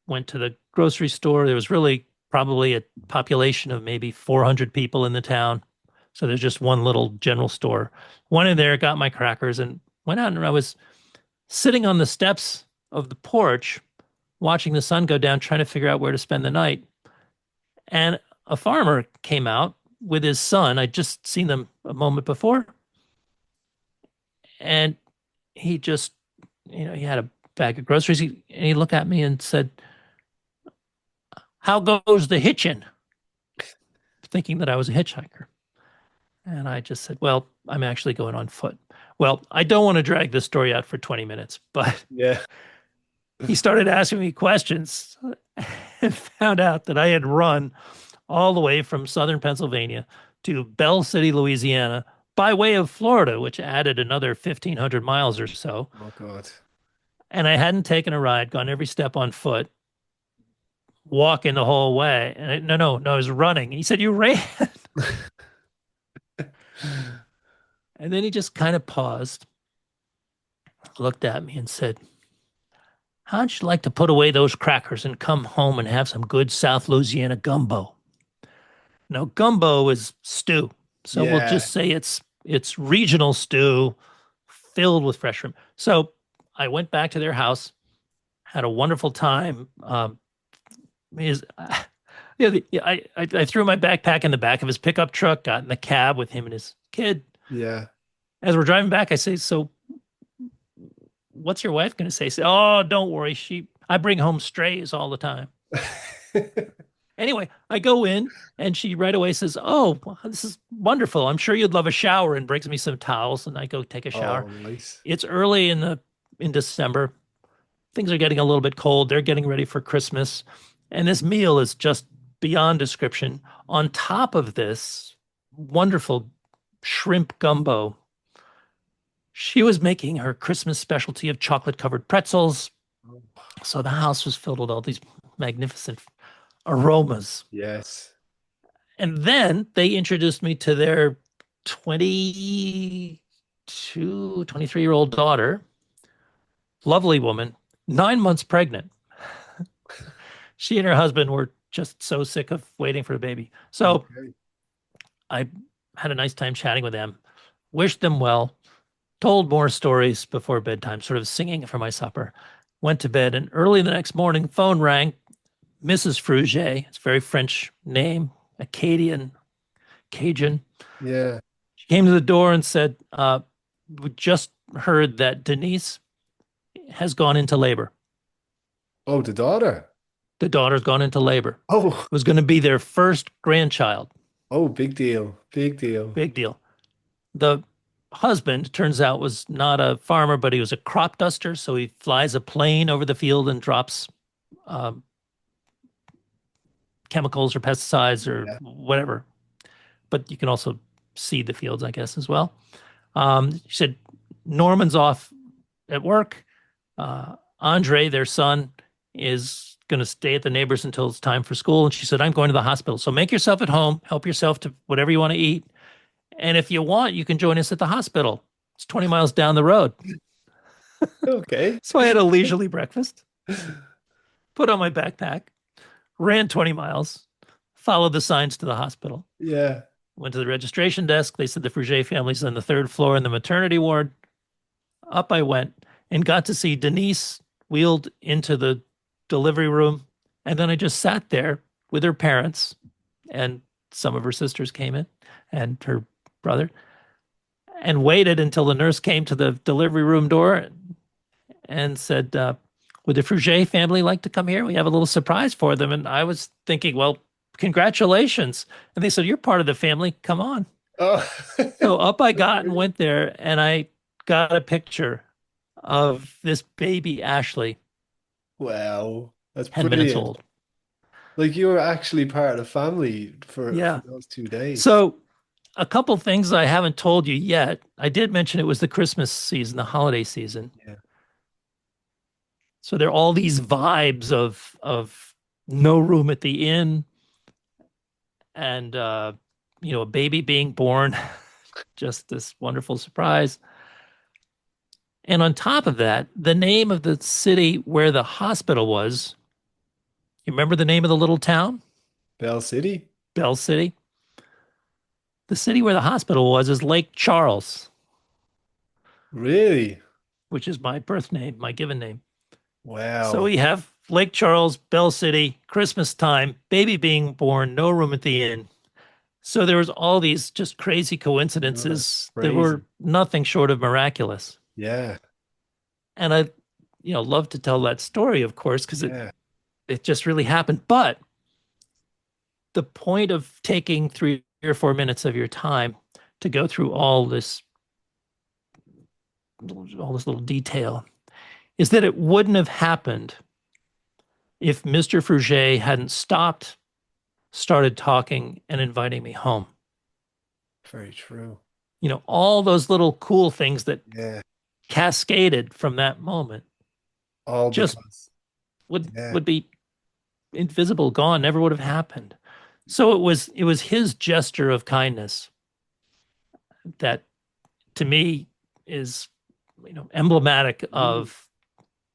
went to the grocery store. There was really probably a population of maybe 400 people in the town. So there's just one little general store. Went in there, got my crackers, and went out. And I was sitting on the steps of the porch, watching the sun go down, trying to figure out where to spend the night. And a farmer came out with his son. I'd just seen them a moment before. And he just, he had a bag of groceries. And he looked at me and said, how goes the hitching? Thinking that I was a hitchhiker. And I just said, well, I'm actually going on foot. Well, I don't want to drag this story out for 20 minutes, but he started asking me questions and found out that I had run all the way from southern Pennsylvania to Bell City, Louisiana, by way of Florida, which added another 1,500 miles or so. Oh, God. And I hadn't taken a ride, gone every step on foot, walking the whole way. And no, I was running. He said, you ran. And then he just kind of paused, looked at me and said, how'd you like to put away those crackers and come home and have some good South Louisiana gumbo? Now, gumbo is stew. So we'll just say it's regional stew filled with fresh shrimp. So I went back to their house, had a wonderful time. I threw my backpack in the back of his pickup truck, got in the cab with him and his kid. Yeah. As we're driving back, I say, so what's your wife going to say? Say, oh, don't worry. I bring home strays all the time. Anyway, I go in and she right away says, oh, this is wonderful. I'm sure you'd love a shower, and brings me some towels, and I go take a shower. Oh, nice. It's early in December. Things are getting a little bit cold. They're getting ready for Christmas. And this meal is just beyond description. On top of this wonderful shrimp gumbo, she was making her Christmas specialty of chocolate covered pretzels. So the house was filled with all these magnificent aromas. Yes. And then they introduced me to their 22, 23-year-old daughter, lovely woman, 9 months pregnant. She and her husband were just so sick of waiting for a baby. So Okay. I had a nice time chatting with them, wished them well, told more stories before bedtime, sort of singing for my supper, went to bed, and early the next morning, phone rang. Mrs. Fruget, it's a very French name, Acadian, Cajun. Yeah. She came to the door and said, we just heard that Denise has gone into labor. Oh, the daughter. The daughter's gone into labor. Oh, It was going to be their first grandchild. oh, big deal. Big deal. Big deal. The husband, turns out, was not a farmer, but he was a crop duster. So he flies a plane over the field and drops um, chemicals or pesticides or Yeah. whatever. But you can also seed the fields, I guess, as well. She said, Norman's off at work. Andre, their son, is going to stay at the neighbors until it's time for school. And she said, I'm going to the hospital. So make yourself at home, help yourself to whatever you want to eat. And if you want, you can join us at the hospital. It's 20 miles down the road. Okay. So I had a leisurely breakfast, put on my backpack, ran 20 miles, followed the signs to the hospital, Yeah. went to the registration desk. They said the Fruget family's on the third floor in the maternity ward. Up I went and got to see Denise wheeled into the delivery room. And then I just sat there with her parents, and some of her sisters came in and her brother, and waited until the nurse came to the delivery room door and said, would the Fruget family like to come here? We have a little surprise for them. And I was thinking, well, congratulations. And they said, you're part of the family. Come on. Oh. So up I got and went there, and I got a picture of this baby Ashley, Wow. That's 10 minutes brilliant. old. Like you were actually part of the family Yeah. for those 2 days. So a couple things I haven't told you yet. I did mention it was the Christmas season, the holiday season. Yeah. So there are all these vibes of no room at the inn, and a baby being born, just this wonderful surprise. And on top of that, the name of the city where the hospital was, you remember the name of the little town? Bell City? Bell City. The city where the hospital was is Lake Charles, Really? which is my birth name, my given name. Wow. So we have Lake Charles, Bell City, Christmas time, baby being born, no room at the inn. So there was all these just crazy coincidences that were crazy. nothing short of miraculous. Yeah. And I, love to tell that story, of course, because Yeah. it just really happened. But the point of taking 3 or 4 minutes of your time to go through all this little detail is that it wouldn't have happened if Mr. Fruget hadn't stopped, started talking, and inviting me home. Very true. All those little cool things that Yeah. cascaded from that moment All just because. would Yeah. would be invisible, gone, never would have happened. So it was his gesture of kindness that, to me, is emblematic of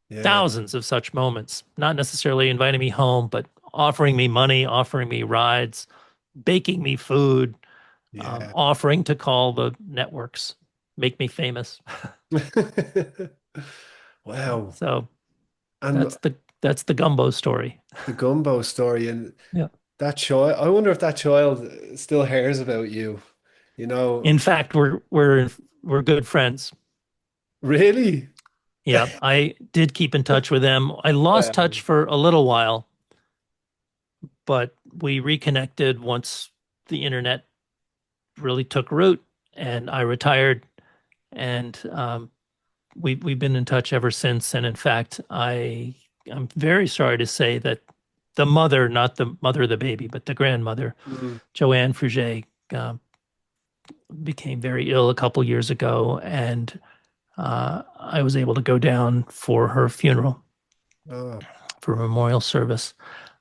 Yeah. thousands of such moments. Not necessarily inviting me home, but offering me money, offering me rides, baking me food, Yeah. offering to call the networks, make me famous. Wow. So And that's the gumbo story. the gumbo story and Yeah. that child, I wonder if that child still hears about you. You know, In fact, we're good friends. really? Yeah, I did keep in touch with them. I lost touch Well, for a little while, but we reconnected once the internet really took root and I retired. And we've been in touch ever since. And in fact, I'm very sorry to say that the mother, not the mother of the baby, but the grandmother, mm, Joanne Fruget, uh, became very ill a couple years ago, and I was able to go down for her funeral, oh, for a memorial service,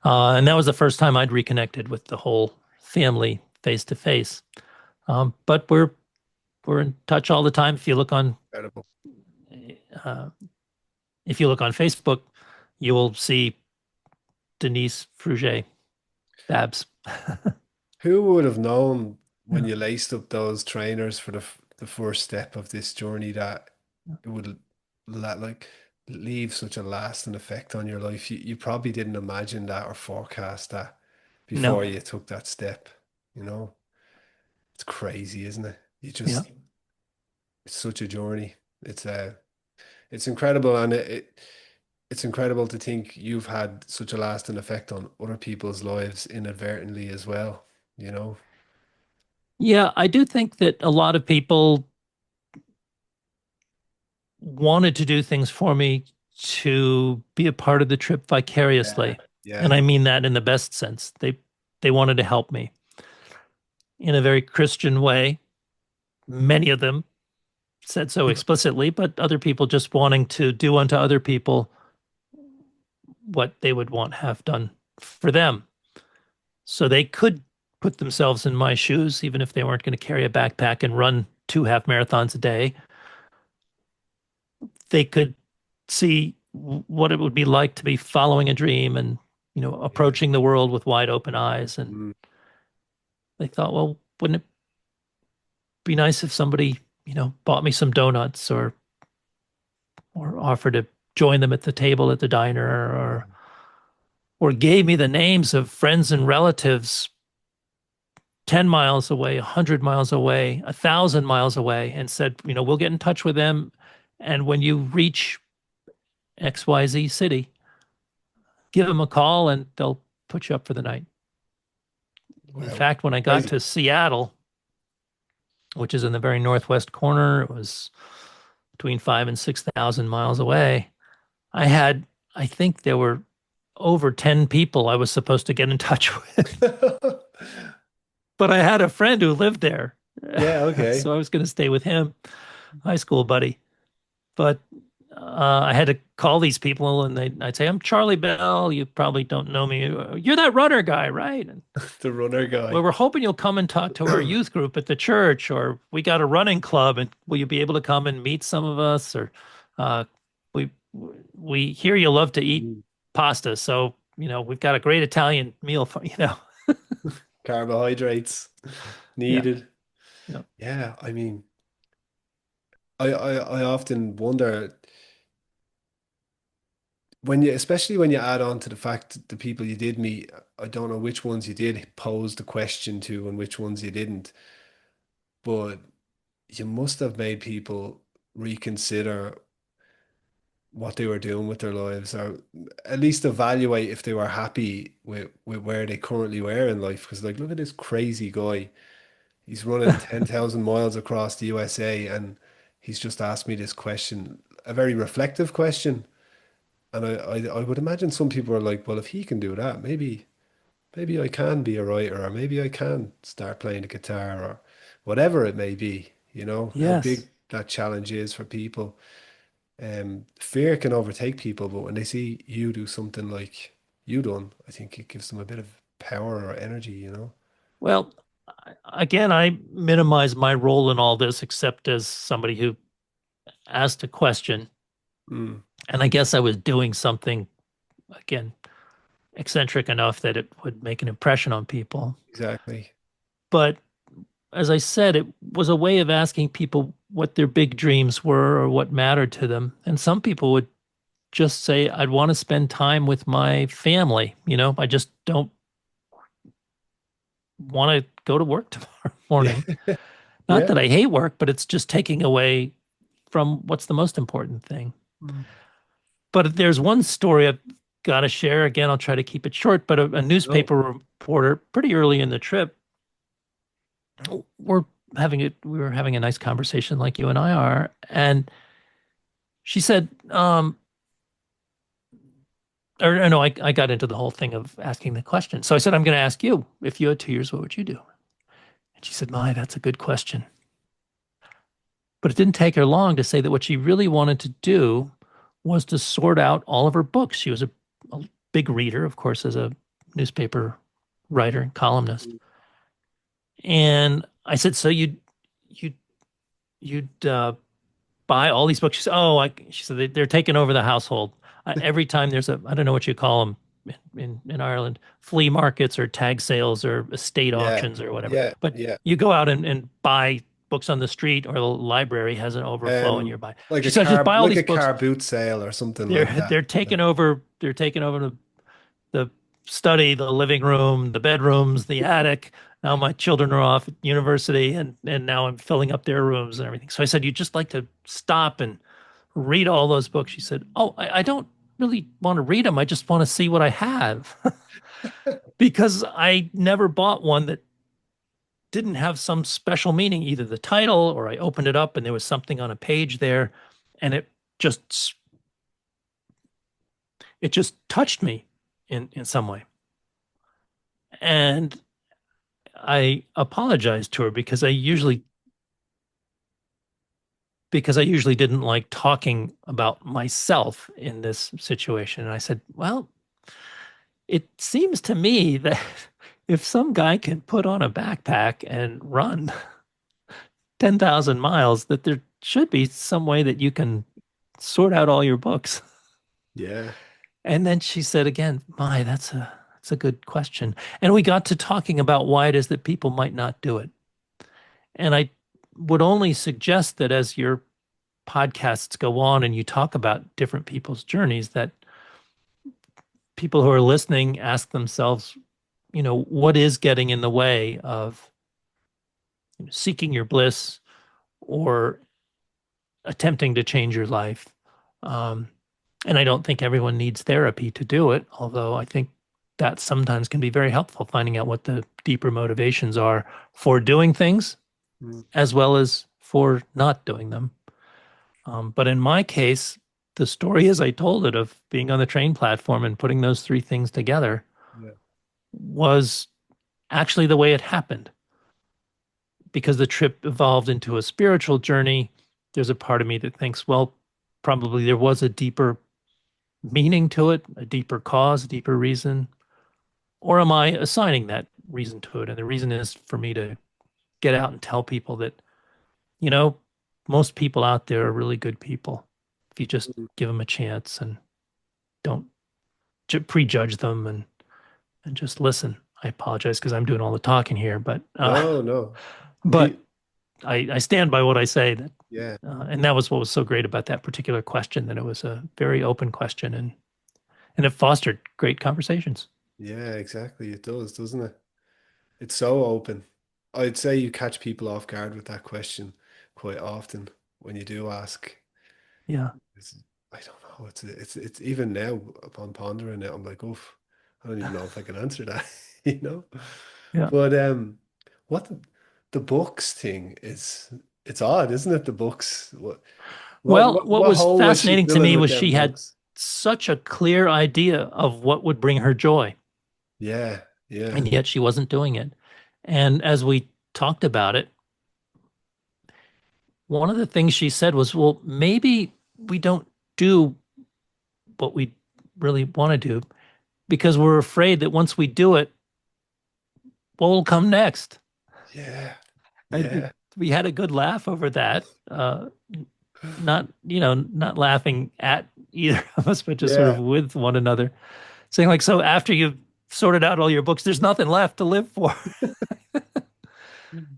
and that was the first time I'd reconnected with the whole family face to face. But we're in touch all the time. incredible. Uh, if you look on Facebook, you will see Denise Fruget, Babs. Who would have known when you laced up those trainers for the first step of this journey that it would like leave such a lasting effect on your life? You probably didn't imagine that or forecast that No, before you took that step, you know? It's crazy, isn't it? yeah. It's such a journey. It's it's incredible, and it's incredible to think you've had such a lasting effect on other people's lives inadvertently as well, you know? Yeah, I do think that a lot of people wanted to do things for me to be a part of the trip Yeah. vicariously. And Yeah. I mean that in the best sense. They wanted to help me in a very Christian way. Many of them said so explicitly, but other people just wanting to do unto other people what they would want have done for them. So they could put themselves in my shoes, even if they weren't going to carry a backpack and run 2 half marathons a day. They could see what it would be like to be following a dream and, Yeah. approaching the world with wide open eyes. And Mm, they thought, well, wouldn't it be nice if somebody, bought me some donuts or offered to join them at the table at the diner or gave me the names of friends and relatives 10 miles away, 100 miles away, 1,000 miles away, and said, we'll get in touch with them. And when you reach XYZ city, give them a call and they'll put you up for the night. In wow. fact, when I got Crazy. to Seattle, which is in the very northwest corner, it was between 5 and 6,000 miles away. I think there were over 10 people I was supposed to get in touch with, but I had a friend who lived there. Yeah, okay. So I was going to stay with him, high school buddy. But I had to call these people and I'd say, I'm Charlie Bell. You probably don't know me. You're that runner guy, right? And, The runner well, guy. we're hoping you'll come and talk to our youth group at the church, or we got a running club, and will you be able to come and meet some of us? Or uh, we we hear you love to eat Mm, pasta, so we've got a great Italian meal for carbohydrates yeah, needed. yeah, Yeah, I mean, I often wonder when you, especially when you add on to the fact that the people you did meet, I don't know which ones you did pose the question to and which ones you didn't, but you must have made people reconsider what they were doing with their lives, or at least evaluate if they were happy with where they currently were in life. Because, like, look at this crazy guy. He's running 10,000 miles across the USA, and he's just asked me this question, a very reflective question. And I would imagine some people are like, well, if he can do that, maybe I can be a writer, or maybe I can start playing the guitar, or whatever it may be, how yes. big that challenge is for people. Fear can overtake people, but when they see you do something like you done, I think it gives them a bit of power or energy. Well, again, I minimize my role in all this, except as somebody who asked a question, Mm, and I guess I was doing something again eccentric enough that it would make an impression on people. exactly. But as I said, it was a way of asking people what their big dreams were or what mattered to them. And some people would just say, I'd want to spend time with my family. I just don't want to go to work tomorrow Yeah. morning. Not Yeah. that I hate work, but it's just taking away from what's the most important thing. Mm. But there's one story I've got to share. Again, I'll try to keep it short. But a No. newspaper reporter, pretty early in the trip, we're we were having a nice conversation like you and I are, and she said, or no, I got into the whole thing of asking the question. So I said, I'm going to ask you, if you had 2 years, what would you do? And she said, My, that's a good question. But it didn't take her long to say that what she really wanted to do was to sort out all of her books. She was a big reader, of course, as a newspaper writer and columnist. And I said, so you'd you'd buy all these books. She said, she said they're taking over the household. Every time there's I don't know what you call them in Ireland, flea markets or tag sales or estate Yeah. auctions or whatever. Yeah. But Yeah. you go out and buy books on the street, or the library has an overflow and you're buying. She said, just buy all Like these a books. car boot sale or something like They're that. they're taking over. They're taking over the study, the living room, the bedrooms, the attic. Now my children are off at university, and now I'm filling up their rooms and everything. So I said, you just like to stop and read all those books. She said, oh, I don't really want to read them. I just want to see what I have because I never bought one that didn't have some special meaning, either the title or I opened it up and there was something on a page there, and just it just touched me in some way. And I apologized to her because I usually didn't like talking about myself in this situation. And I said, well, it seems to me that if some guy can put on a backpack and run 10,000 miles, that there should be some way that you can sort out all your books. Yeah. And then she said again, My, that's a good question. And we got to talking about why it is that people might not do it. And I would only suggest that as your podcasts go on and you talk about different people's journeys, that people who are listening ask themselves, what is getting in the way of seeking your bliss or attempting to change your life. Um, and I don't think everyone needs therapy to do it, although I think that sometimes can be very helpful, finding out what the deeper motivations are for doing things Mm. as well as for not doing them. But in my case, the story as I told it of being on the train platform and putting those three things together Yeah. was actually the way it happened. Because the trip evolved into a spiritual journey, there's a part of me that thinks, well, probably there was a deeper meaning to it, a deeper cause, a deeper reason. Or am I assigning that reason to it? And the reason is for me to get out and tell people that, you know, most people out there are really good people if you just Mm. give them a chance and don't prejudge them and just listen. I apologize because I'm doing all the talking here, but No, no. but Pe- I stand by what I say. That yeah. and that was what was so great about that particular question. That it was a very open question, and it fostered great conversations. Yeah, exactly. It does, doesn't it? It's so open. I'd say you catch people off guard with that question quite often when you do ask. Yeah, It's, I don't know. It's even now upon pondering it, I'm like, oof, I don't even know if I can answer that, you know? yeah. But what the books thing is, it's odd, isn't it? The books. Well, what What was hole was she fascinating to filling me with was them she had books? such a clear idea of what would bring her joy, Yeah, yeah, and yet she wasn't doing it. And as we talked about it, one of the things she said was, well, maybe we don't do what we really want to do because we're afraid that once we do it, what will come next? yeah, And yeah, we had a good laugh over that. Not, not laughing at either of us, but just sort of yeah. with one another, saying like, so after you've sorted out all your books, there's nothing left to live for.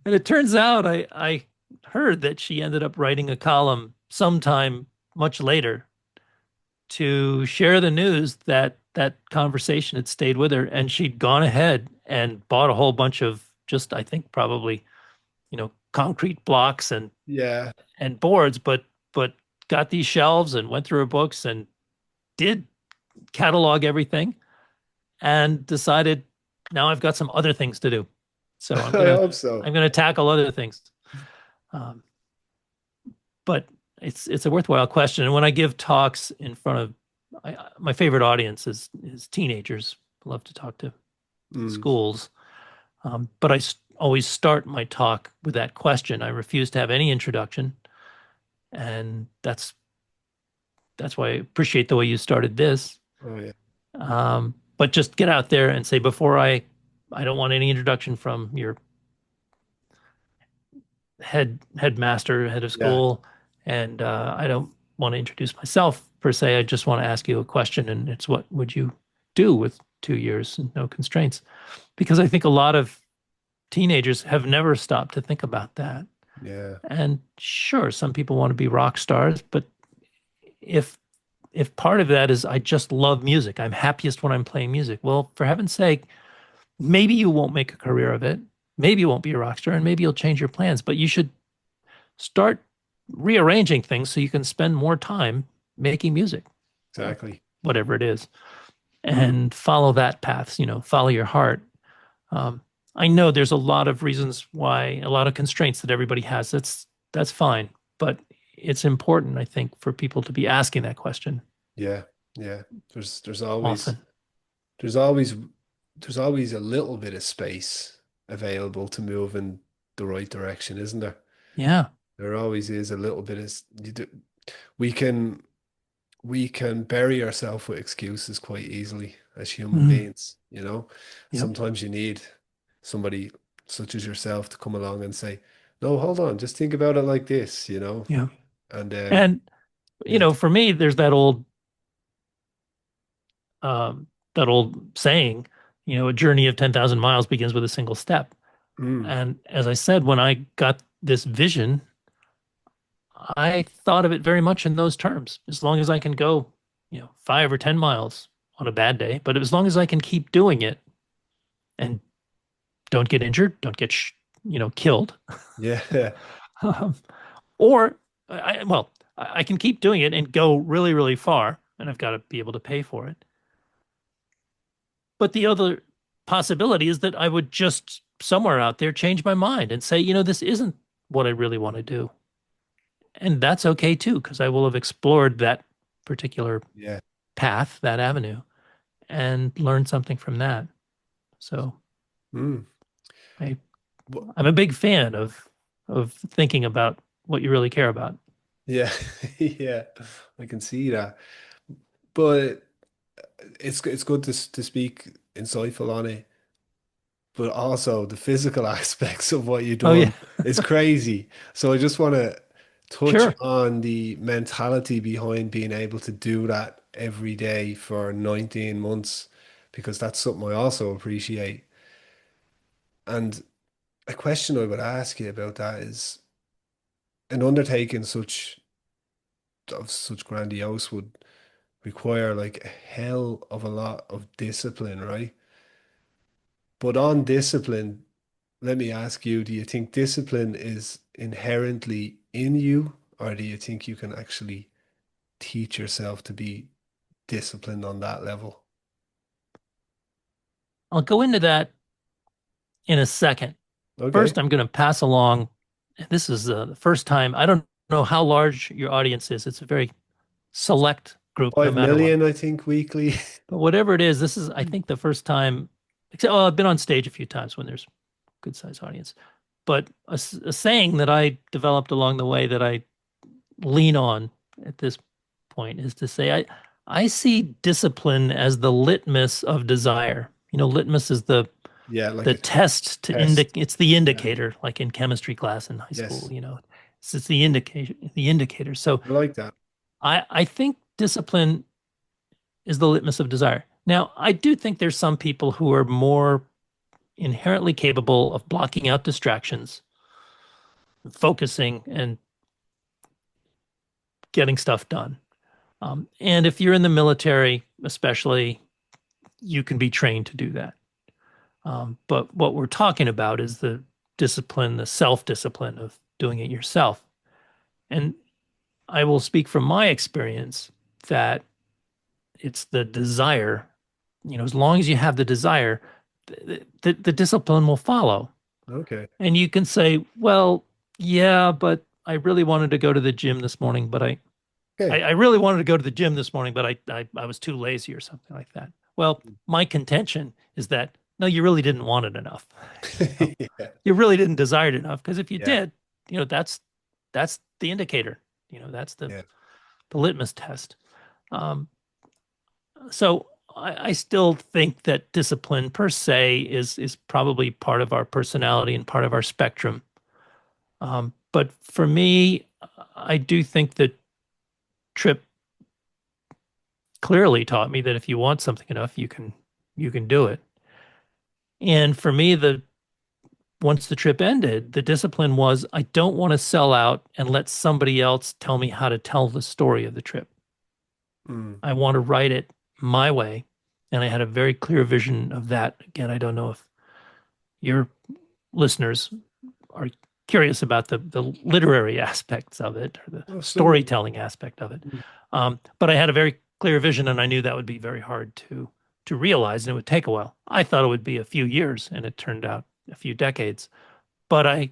And it turns out I heard that she ended up writing a column sometime much later to share the news that that conversation had stayed with her, and she'd gone ahead and bought a whole bunch of just, I think, probably, concrete blocks Yeah, and boards, but got these shelves and went through her books and did catalog everything and decided now I've got some other things to do. So I hope so. I'm gonna tackle other things. Um, but it's a worthwhile question. And when I give talks in front of my favorite audience is teenagers. I love to talk to Mm, schools. But always start my talk with that question. I refuse to have any introduction, and that's why I appreciate the way you started this. oh yeah. But just get out there and say before I don't want any introduction from your headmaster, head of Yeah. school, and I don't want to introduce myself per se. I just want to ask you a question, and it's what would you do with 2 years and no constraints? Because I think a lot of teenagers have never stopped to think about that. Yeah. And sure, some people want to be rock stars, but if part of that is I just love music, I'm happiest when I'm playing music. Well, for heaven's sake, maybe you won't make a career of it. Maybe you won't be a rock star and maybe you'll change your plans, but you should start rearranging things so you can spend more time making music, Exactly. whatever it is, Mm, and follow that path, follow your heart. Um, I know there's a lot of reasons why, a lot of constraints that everybody has. That's fine, but it's important, I think, for people to be asking that question yeah. Yeah. There's always often. there's always there's always a little bit of space available to move in the right direction, isn't there? Yeah. There always is a little bit of we can we can bury ourselves with excuses quite easily as human Mhm. beings, you know. Yep. Sometimes you need somebody such as yourself to come along and say, "No, hold on, just think about it like this," you know. Yeah. And And yeah. for me, there's um, that old saying, a journey of 10,000 miles begins with a single step. Mm, And as I said, when I got this vision, I thought of it very much in those terms. As long as I can go, 5 or 10 miles on a bad day, but as long as I can keep doing it and don't get injured, don't get, killed, yeah. um, or I can keep doing it and go really, really far, and I've got to be able to pay for it. But the other possibility is that I would just somewhere out there change my mind and say, this isn't what I really want to do. And that's okay too, because I will have explored that particular Yeah. path, that avenue, and learned something from that. So Mm. I, Wha- I'm a big fan of thinking about what you really care about. Yeah. Yeah. I can see that. But it's good to speak insightful on it, but also the physical aspects of what you're Oh yeah, doing is crazy. So I just want to touch sure. on the mentality behind being able to do that every day for 19 months, because that's something I also appreciate. And a question I would ask you about that is an undertaking such grandiose would require like a hell of a lot of discipline, right? But on discipline, let me ask you, do you think discipline is inherently in you, or do you think you can actually teach yourself to be disciplined on that level? I'll go into that in a second. Okay. First, I'm going to pass along. This is the first time. I don't know how large your audience is. It's a very select group, no Five matter what. million, I think, weekly. But whatever it is, this is, I think, the first time. Except, well, I've been on stage a few times when there's good sized audience. But a saying that I developed along the way that I lean on at this point is to say I see discipline as the litmus of desire. Litmus is Yeah, like the a test to test. indicate. It's the Yeah. indicator, like in chemistry class in high school. Yes. It's the indicator. The indicator. So I like that. I think discipline is the litmus of desire. Now, I do think there's some people who are more inherently capable of blocking out distractions, focusing, and getting stuff done. And if you're in the military, especially, you can be trained to do that. But what we're talking about is the discipline, the self discipline of doing it yourself. And I will speak from my experience that it's the desire, as long as you have the desire, the discipline will follow. Okay. And you can say, well, yeah, but I really wanted to go to the gym this morning, but Okay. I really wanted to go to the gym this morning, but I was too lazy or something like that. Well, my contention is that no, you really didn't want it enough. Yeah. You really didn't desire it enough because if you Yeah. did, that's the indicator. That's the Yeah. the litmus test. Um, so I still think that discipline per se is probably part of our personality and part of our spectrum. But for me, I do think that Trip clearly taught me that if you want something enough, you can do it. And for me, the once the trip ended, the discipline was I don't want to sell out and let somebody else tell me how to tell the story of the trip. Mm. I want to write it my way. And I had a very clear vision of that. Again, I don't know if your listeners are curious about the literary aspects of it or the Oh, some. storytelling aspect of it. Mm. But I had a very clear vision, and I knew that would be very hard to realize, and it would take a while. I thought it would be a few years, and it turned out a few decades. But I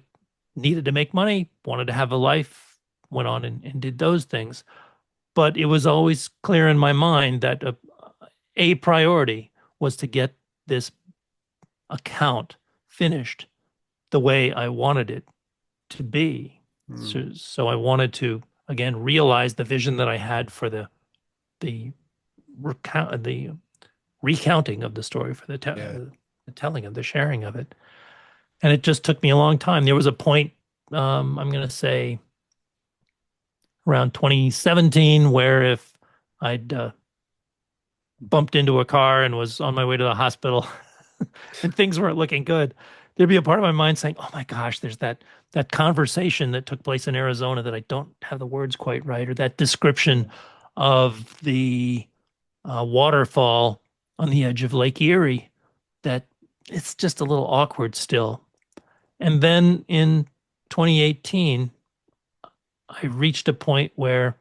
needed to make money, wanted to have a life, went on and did those things. But it was always clear in my mind that a priority was to get this account finished the way I wanted it to be. Mm. So I wanted to again realize the vision that I had for the the recounting of the story for Yeah. the telling of the sharing of it. And it just took me a long time. There was a point, I'm going to say around 2017, where if I'd bumped into a car and was on my way to the hospital and things weren't looking good, there'd be a part of my mind saying, "Oh my gosh, there's that conversation that took place in Arizona that I don't have the words quite right, or that description of the waterfall on the edge of Lake Erie that it's just a little awkward still." And then in 2018, I reached a point where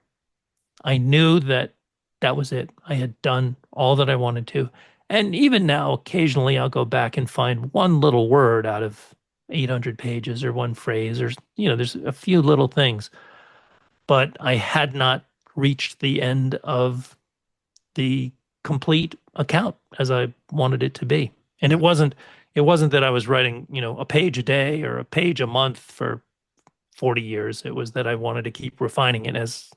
I knew that that was it. I had done all that I wanted to. And even now, occasionally I'll go back and find one little word out of 800 pages or one phrase or, there's a few little things. But I had not reached the end of the complete account as I wanted it to be. And it wasn't that I was writing, a page a day or a page a month for 40 years. It was that I wanted to keep refining it as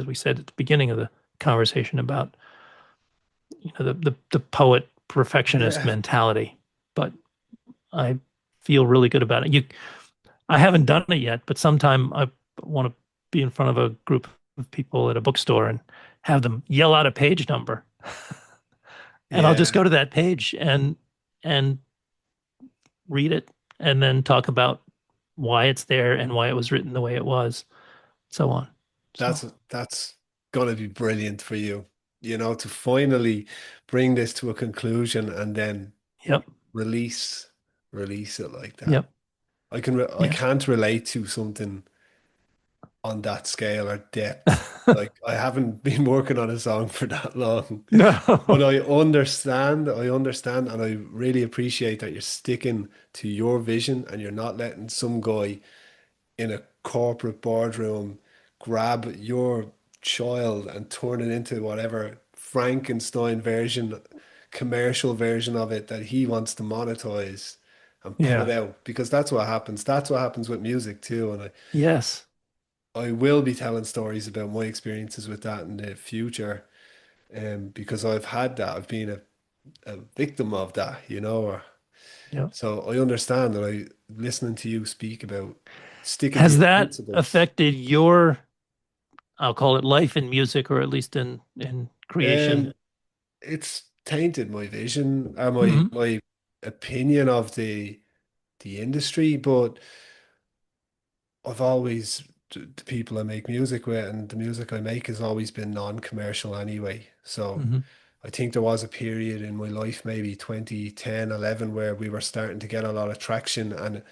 we said at the beginning of the conversation about, the poet perfectionist Yeah. mentality. But I feel really good about it. I haven't done it yet, but sometime I want to be in front of a group of people at a bookstore and have them yell out a page number. And I'll just Yeah. go to that page and read it and then talk about why it's there and why it was written the way it was, so on. So, That's gonna be brilliant for you, to finally bring this to a conclusion and then yep, release release it like that. yep, I yeah. can't relate to something on that scale or depth. Like I haven't been working on a song for that long. But No. I understand, and I really appreciate that you're sticking to your vision and you're not letting some guy in a corporate boardroom grab your child and turn it into whatever Frankenstein version, commercial version of it that he wants to monetize and put Yeah. out because that's what happens. That's what happens with music too. And Yes. I will be telling stories about my experiences with that in the future. Because I've had that. I've been a victim of that, or Yep. so I understand that listening to you speak about sticking to Has your that principles. affected your, I'll call it life in music, or at least in creation? Um, it's tainted my vision or my Hmm. my opinion of the industry, but I've always the people I make music with and the music I make has always been non-commercial anyway. So Hmm. I think there was a period in my life, maybe 2010, 11, where we were starting to get a lot of traction and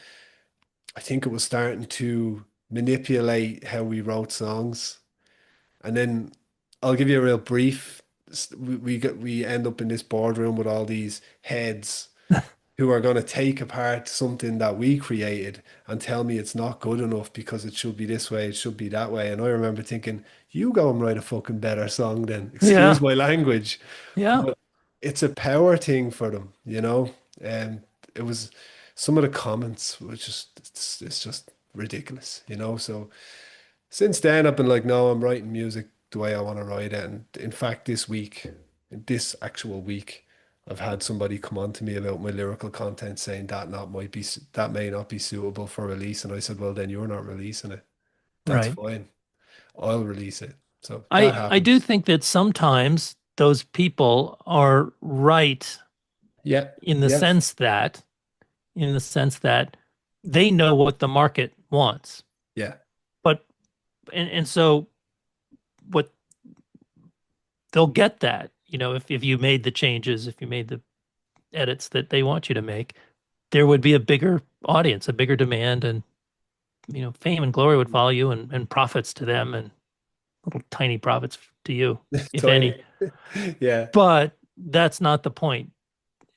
I think it was starting to manipulate how we wrote songs. And then I'll give you a real brief. We end up in this boardroom with all these heads who are going to take apart something that we created and tell me it's not good enough because it should be this way, it should be that way. And I remember thinking, you go and write a fucking better song then. Excuse Yeah. my language. Yeah. But it's a power thing for them, you know? And it was some of the comments were just, it's just ridiculous, you know? So since then, I've been like, no, I'm writing music the way I want to write it. And in fact, this actual week, I've had somebody come on to me about my lyrical content saying that may not be suitable for release. And I said, well, then you're not releasing it. That's Right. fine. I'll release it. So that I do happens. think that sometimes those people are right Yeah. in the Yeah. sense that in the sense that they know what the market wants. Yeah. But and so what they'll get that, if you made the changes, if you made the edits that they want you to make, there would be a bigger audience, a bigger demand, and fame and glory would follow you, and profits to them, and little tiny profits to you, if any. Tiny. Yeah. But that's not the point,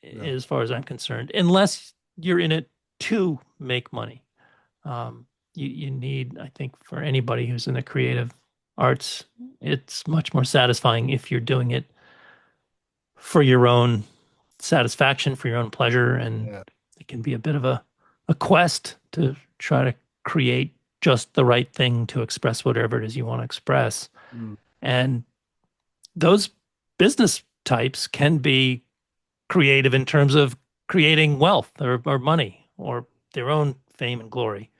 No. as far as I'm concerned, unless you're in it to make money. You need, I think, for anybody who's in the creative arts, it's much more satisfying if you're doing it for your own satisfaction, for your own pleasure, and Yeah. it can be a bit of a quest to try to create just the right thing to express whatever it is you want to express. Mm. And those business types can be creative in terms of creating wealth or money or their own fame and glory.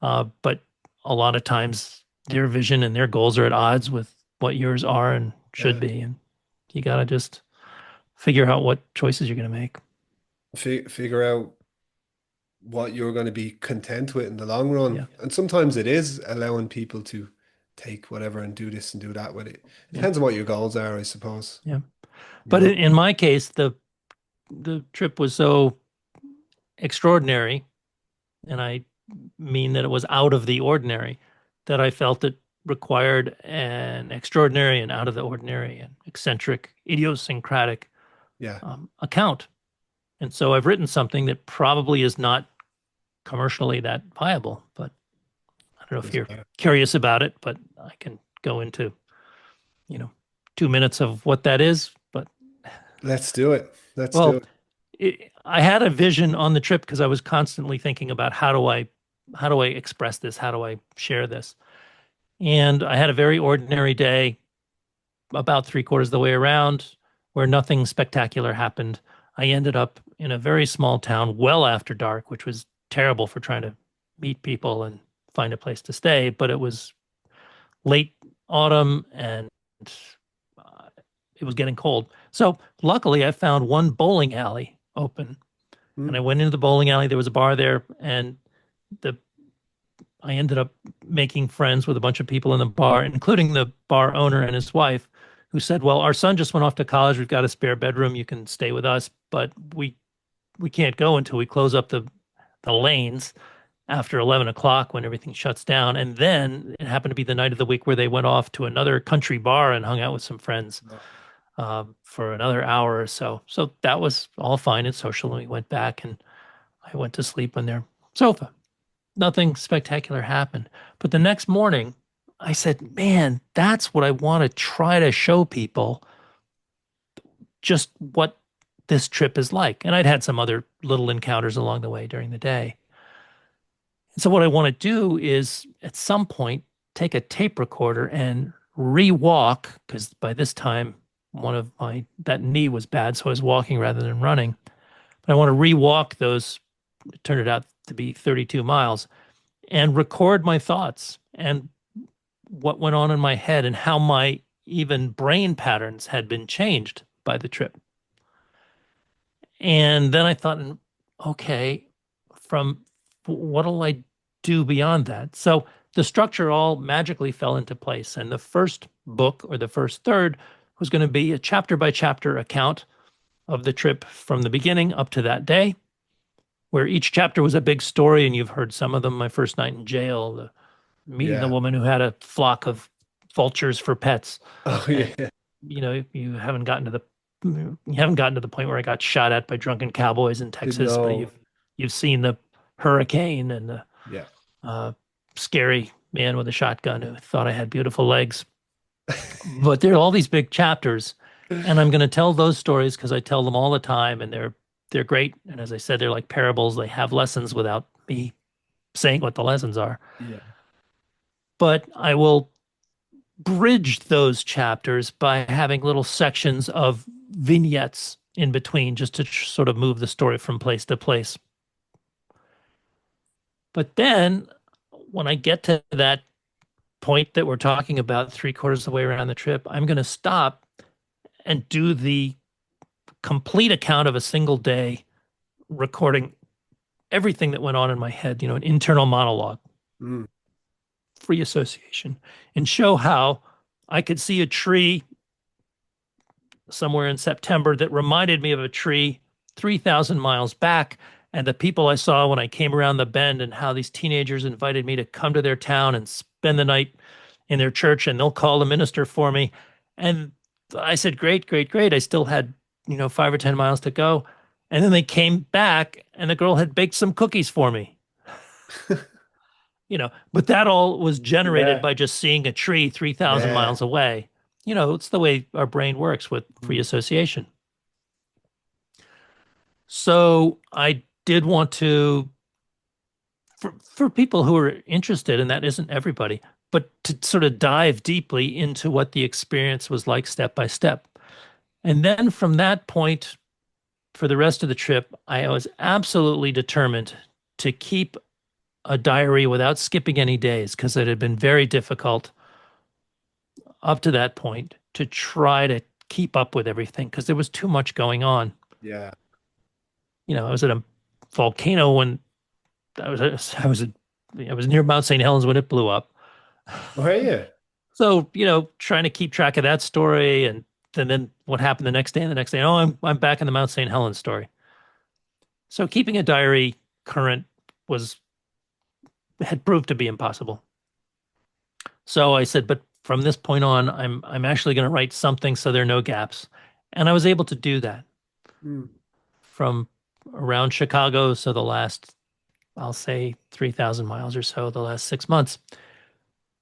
But a lot of times their vision and their goals are at odds with what yours are and should Yeah. be. And you got to just figure out what choices you're going to make. Figure out what you're going to be content with in the long Yeah. run. And sometimes it is allowing people to take whatever and do this and do that with it. It Yeah. depends on what your goals are, I suppose. Yeah. You But know? in my case, the trip was so extraordinary, and I mean that it was out of the ordinary, that I felt it required an extraordinary and out of the ordinary and eccentric, idiosyncratic Yeah. account. And so I've written something that probably is not commercially that viable, but I don't know if Doesn't you're matter. curious about it, but I can go into, you know, 2 minutes of what that is. But Let's do it. Let's do well, it. I had a vision on the trip because I was constantly thinking about how do I express this? How do I share this? And I had a very ordinary day, about three-quarters of the way around, where nothing spectacular happened. I ended up in a very small town well after dark, which was terrible for trying to meet people and find a place to stay. But it was late autumn, and uh, it was getting cold. So luckily, I found one bowling alley open, and I Mm. went into the bowling alley. There was a bar there, and the I ended up making friends with a bunch of people in the bar, including the bar owner and his wife, who said, "Well, our son just went off to college. We've got a spare bedroom. You can stay with us, but we can't go until we close up the lanes after 11 o'clock when everything shuts down." And then it happened to be the night of the week where they went off to another country bar and hung out with some friends No. for another hour or so. So that was all fine and social. And we went back, and I went to sleep on their sofa. Nothing spectacular happened. But the next morning, I said, man, that's what I want to try to show people, just what this trip is like. And I'd had some other little encounters along the way during the day. And so what I want to do is at some point take a tape recorder and re-walk, because by this time that knee was bad, so I was walking rather than running. But I want to re-walk those, it turned out to be 32 miles, and record my thoughts and what went on in my head and how my even brain patterns had been changed by the trip. And then I thought, okay, from what'll I do beyond that? So the structure all magically fell into place. And the first book, or the first third, was going to be a chapter by chapter account of the trip from the beginning up to that day, where each chapter was a big story. And you've heard some of them: my first night in jail, meeting the Yeah. woman who had a flock of vultures for pets. Oh And yeah. you haven't gotten to the point where I got shot at by drunken cowboys in Texas, but No. you've seen the hurricane and the Yeah. uh, scary man with a shotgun who thought I had beautiful legs. But there are all these big chapters, and I'm going to tell those stories because I tell them all the time, and they're great. And as I said, they're like parables. They have lessons without me saying what the lessons are. Yeah. But I will bridge those chapters by having little sections of vignettes in between just to sort of move the story from place to place. But then when I get to that point that we're talking about, three-quarters of the way around the trip, I'm going to stop and do the complete account of a single day, recording everything that went on in my head, an internal monologue, Mm. free association, and show how I could see a tree somewhere in September that reminded me of a tree 3,000 miles back, and the people I saw when I came around the bend, and how these teenagers invited me to come to their town and spend the night in their church, and they'll call the minister for me. And I said, great, great, great. I still had, 5 or 10 miles to go. And then they came back, and the girl had baked some cookies for me. But that all was generated Yeah. by just seeing a tree 3,000 Yeah. miles away. It's the way our brain works with free Mm. association. So I did want to, for people who are interested, and that isn't everybody, but to sort of dive deeply into what the experience was like step by step. And then from that point, for the rest of the trip, I was absolutely determined to keep a diary without skipping any days, because it had been very difficult up to that point to try to keep up with everything because there was too much going on. Yeah. I was at a volcano when I was near Mount St. Helens when it blew up. Where are you? So, trying to keep track of that story, and then what happened the next day and the next day. Oh, I'm back in the Mount St. Helens story. So keeping a diary current had proved to be impossible. So I said, but from this point on, I'm actually going to write something so there are no gaps. And I was able to do that Mm. from around Chicago. So the last, I'll say 3,000 miles or so, the last 6 months.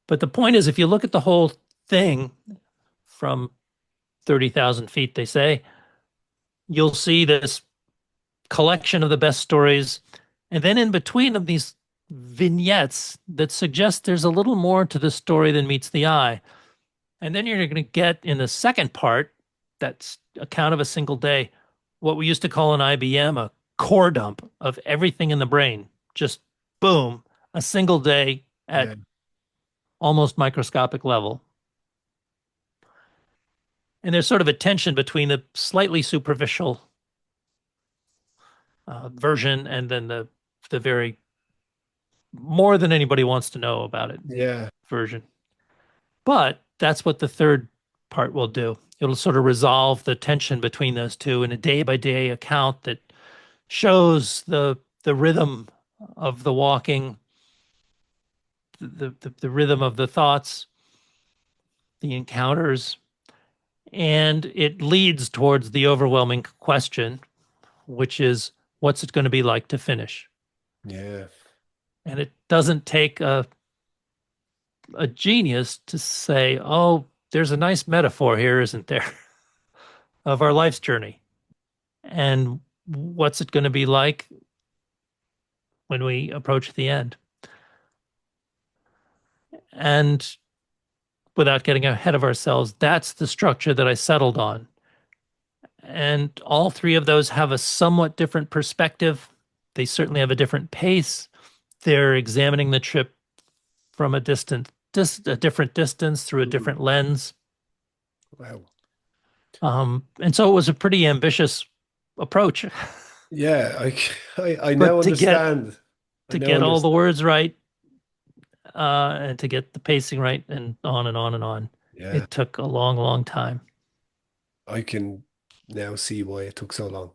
But the point is, if you look at the whole thing from 30,000 feet, they say, you'll see this collection of the best stories. And then in between them, these vignettes that suggest there's a little more to the story than meets the eye. And then you're going to get in the second part, that's account of a single day, what we used to call an IBM, a core dump of everything in the brain. Just boom, a single day at Yeah. almost microscopic level. And there's sort of a tension between the slightly superficial version and then the very more than anybody wants to know about it Yeah. version. But that's what the third part will do. It'll sort of resolve the tension between those two in a day by day account that shows the rhythm of the walking, the rhythm of the thoughts, the encounters, and it leads towards the overwhelming question, which is, what's it going to be like to finish? Yeah. And it doesn't take a genius to say, oh, there's a nice metaphor here, isn't there, of our life's journey. And what's it going to be like when we approach the end? And without getting ahead of ourselves, that's the structure that I settled on. And all three of those have a somewhat different perspective. They certainly have a different pace. They're examining the trip from a different distance through a different lens. Wow. And so it was a pretty ambitious approach. Yeah. I now But understand. I to now get all the understand. words right, and to get the pacing right, and on and on and on. Yeah. It took a long, long time. I can now see why it took so long.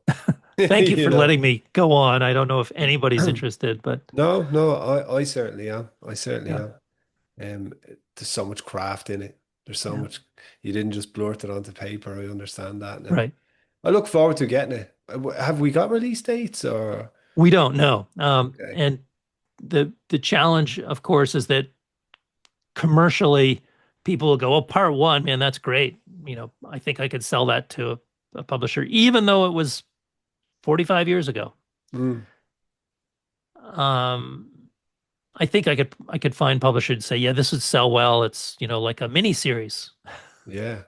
Thank you You for know. letting me go on. I don't know if anybody's interested, but No, no, I certainly am. I certainly yeah. am. There's so much craft in it. There's so Yeah. much. You didn't just blurt it onto paper. I understand that now. Right. I look forward to getting it. Have we got release dates or? We don't know. Okay. And the challenge, of course, is that commercially people will go, oh, part one, man, that's great. I think I could sell that to a publisher, even though it was 45 years ago. Mm, Um, I think I could find publishers to say, yeah, this would sell well. It's, like a mini series, yeah.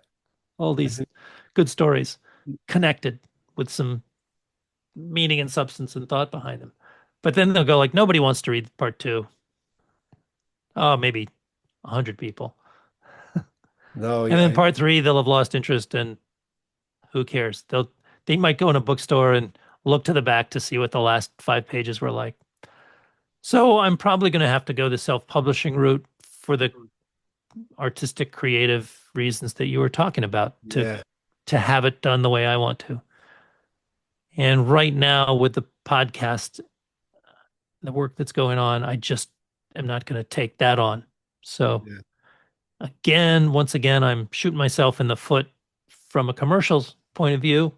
all I these think. good stories connected with some meaning and substance and thought behind them. But then they'll go like, nobody wants to read part two. Oh, maybe 100 people. No, And yeah, then part three, they'll have lost interest and who cares? They might go in a bookstore and look to the back to see what the last 5 pages were like. So I'm probably going to have to go the self-publishing route for the artistic, creative reasons that you were talking about yeah, to have it done the way I want to. And right now with the podcast, the work that's going on, I just am not going to take that on. So yeah. once again, I'm shooting myself in the foot from a commercials point of view,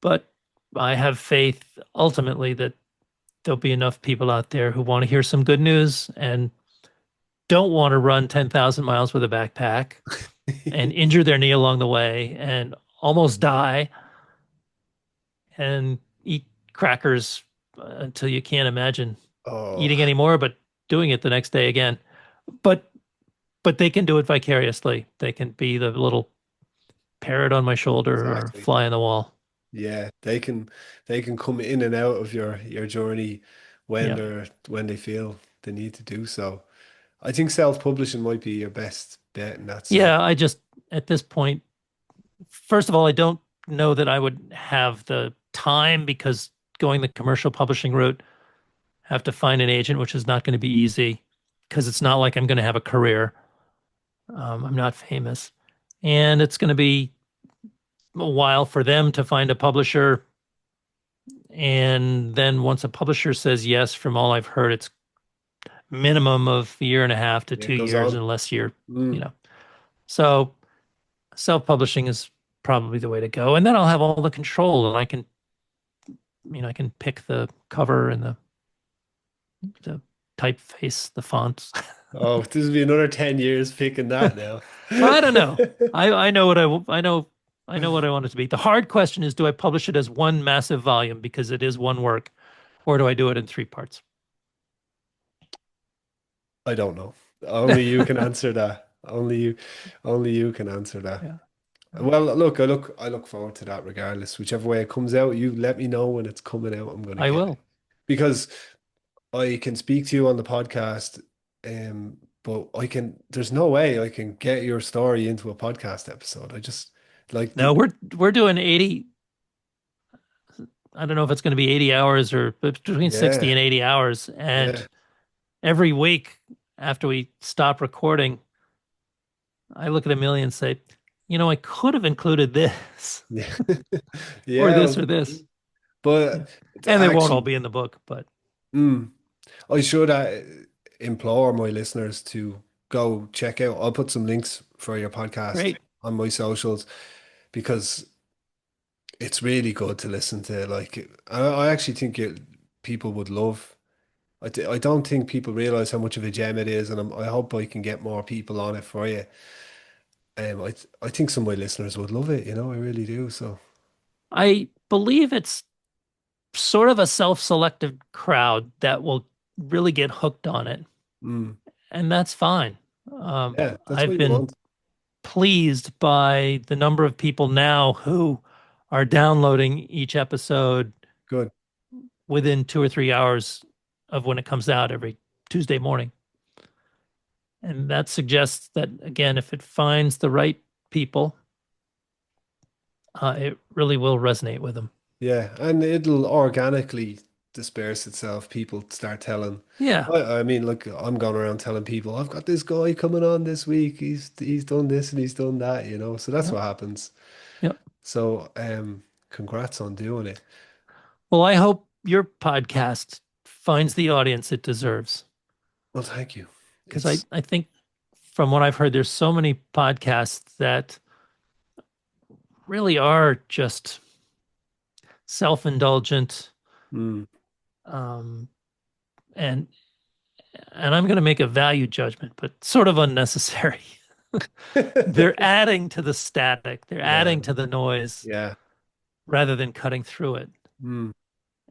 but I have faith ultimately that there'll be enough people out there who want to hear some good news and don't want to run 10,000 miles with a backpack and injure their knee along the way and almost die and eat crackers until you can't imagine Oh, eating anymore, but doing it the next day again. But they can do it vicariously. They can be the little parrot on my shoulder or exactly. fly on the wall. Yeah, they can come in and out of your journey Yeah. when they feel the need to do so. I think self-publishing might be your best bet in that sense. Yeah, I just at this point, first of all, I don't know that I would have the time because going the commercial publishing route, have to find an agent, which is not going to be easy because it's not like I'm going to have a career. I'm not famous. And it's going to be a while for them to find a publisher. And then once a publisher says yes, from all I've heard, it's minimum of a year and a half to Yeah, two it goes years, on. unless you're, you Mm, know. So self-publishing is probably the way to go. And then I'll have all the control and I can pick the cover and the typeface, the fonts. oh, this will be another 10 years picking that now. I don't know. I know what I know what I want it to be. The hard question is, do I publish it as one massive volume because it is one work, or do I do it in three parts? I don't know. Only you can answer that. Only you can answer that. Yeah, Well, look, I look forward to that regardless. Whichever way it comes out, you let me know when it's coming out. I'm gonna I get it. will. Because I can speak to you on the podcast, but there's no way I can get your story into a podcast episode. I just like No, we're doing 80. I don't know if it's going to be 80 hours or between 60 yeah, and 80 hours. And yeah, every week after we stop recording, I look at Amelia and say, I could have included this yeah, or yeah. this or this. Yeah. But And they won't all actually, be in the book, but mm, I should implore my listeners to go check out. I'll put some links for your podcast great. on my socials because it's really good to listen to. Like, I actually think people would love. I don't think people realize how much of a gem it is, and I hope I can get more people on it for you. I think some of my listeners would love it. I really do. So, I believe it's sort of a self-selected crowd that will really get hooked on it, mm, and that's fine. yeah, that's I've what you been want. pleased by the number of people now who are downloading each episode Good. within 2 or 3 hours of when it comes out every Tuesday morning. And that suggests that, again, if it finds the right people, it really will resonate with them. Yeah, and it'll organically disperse itself. People start telling. Yeah. I mean, look, I'm going around telling people I've got this guy coming on this week. He's done this and he's done that. So that's Yep. what happens. Yep. So, congrats on doing it. Well, I hope your podcast finds the audience it deserves Well, thank you. because I think from what I've heard, there's so many podcasts that really are just self-indulgent, Mm. um, and I'm going to make a value judgment, but sort of unnecessary. They're adding to the static, they're Yeah, adding to the noise yeah. rather than cutting through it. Mm.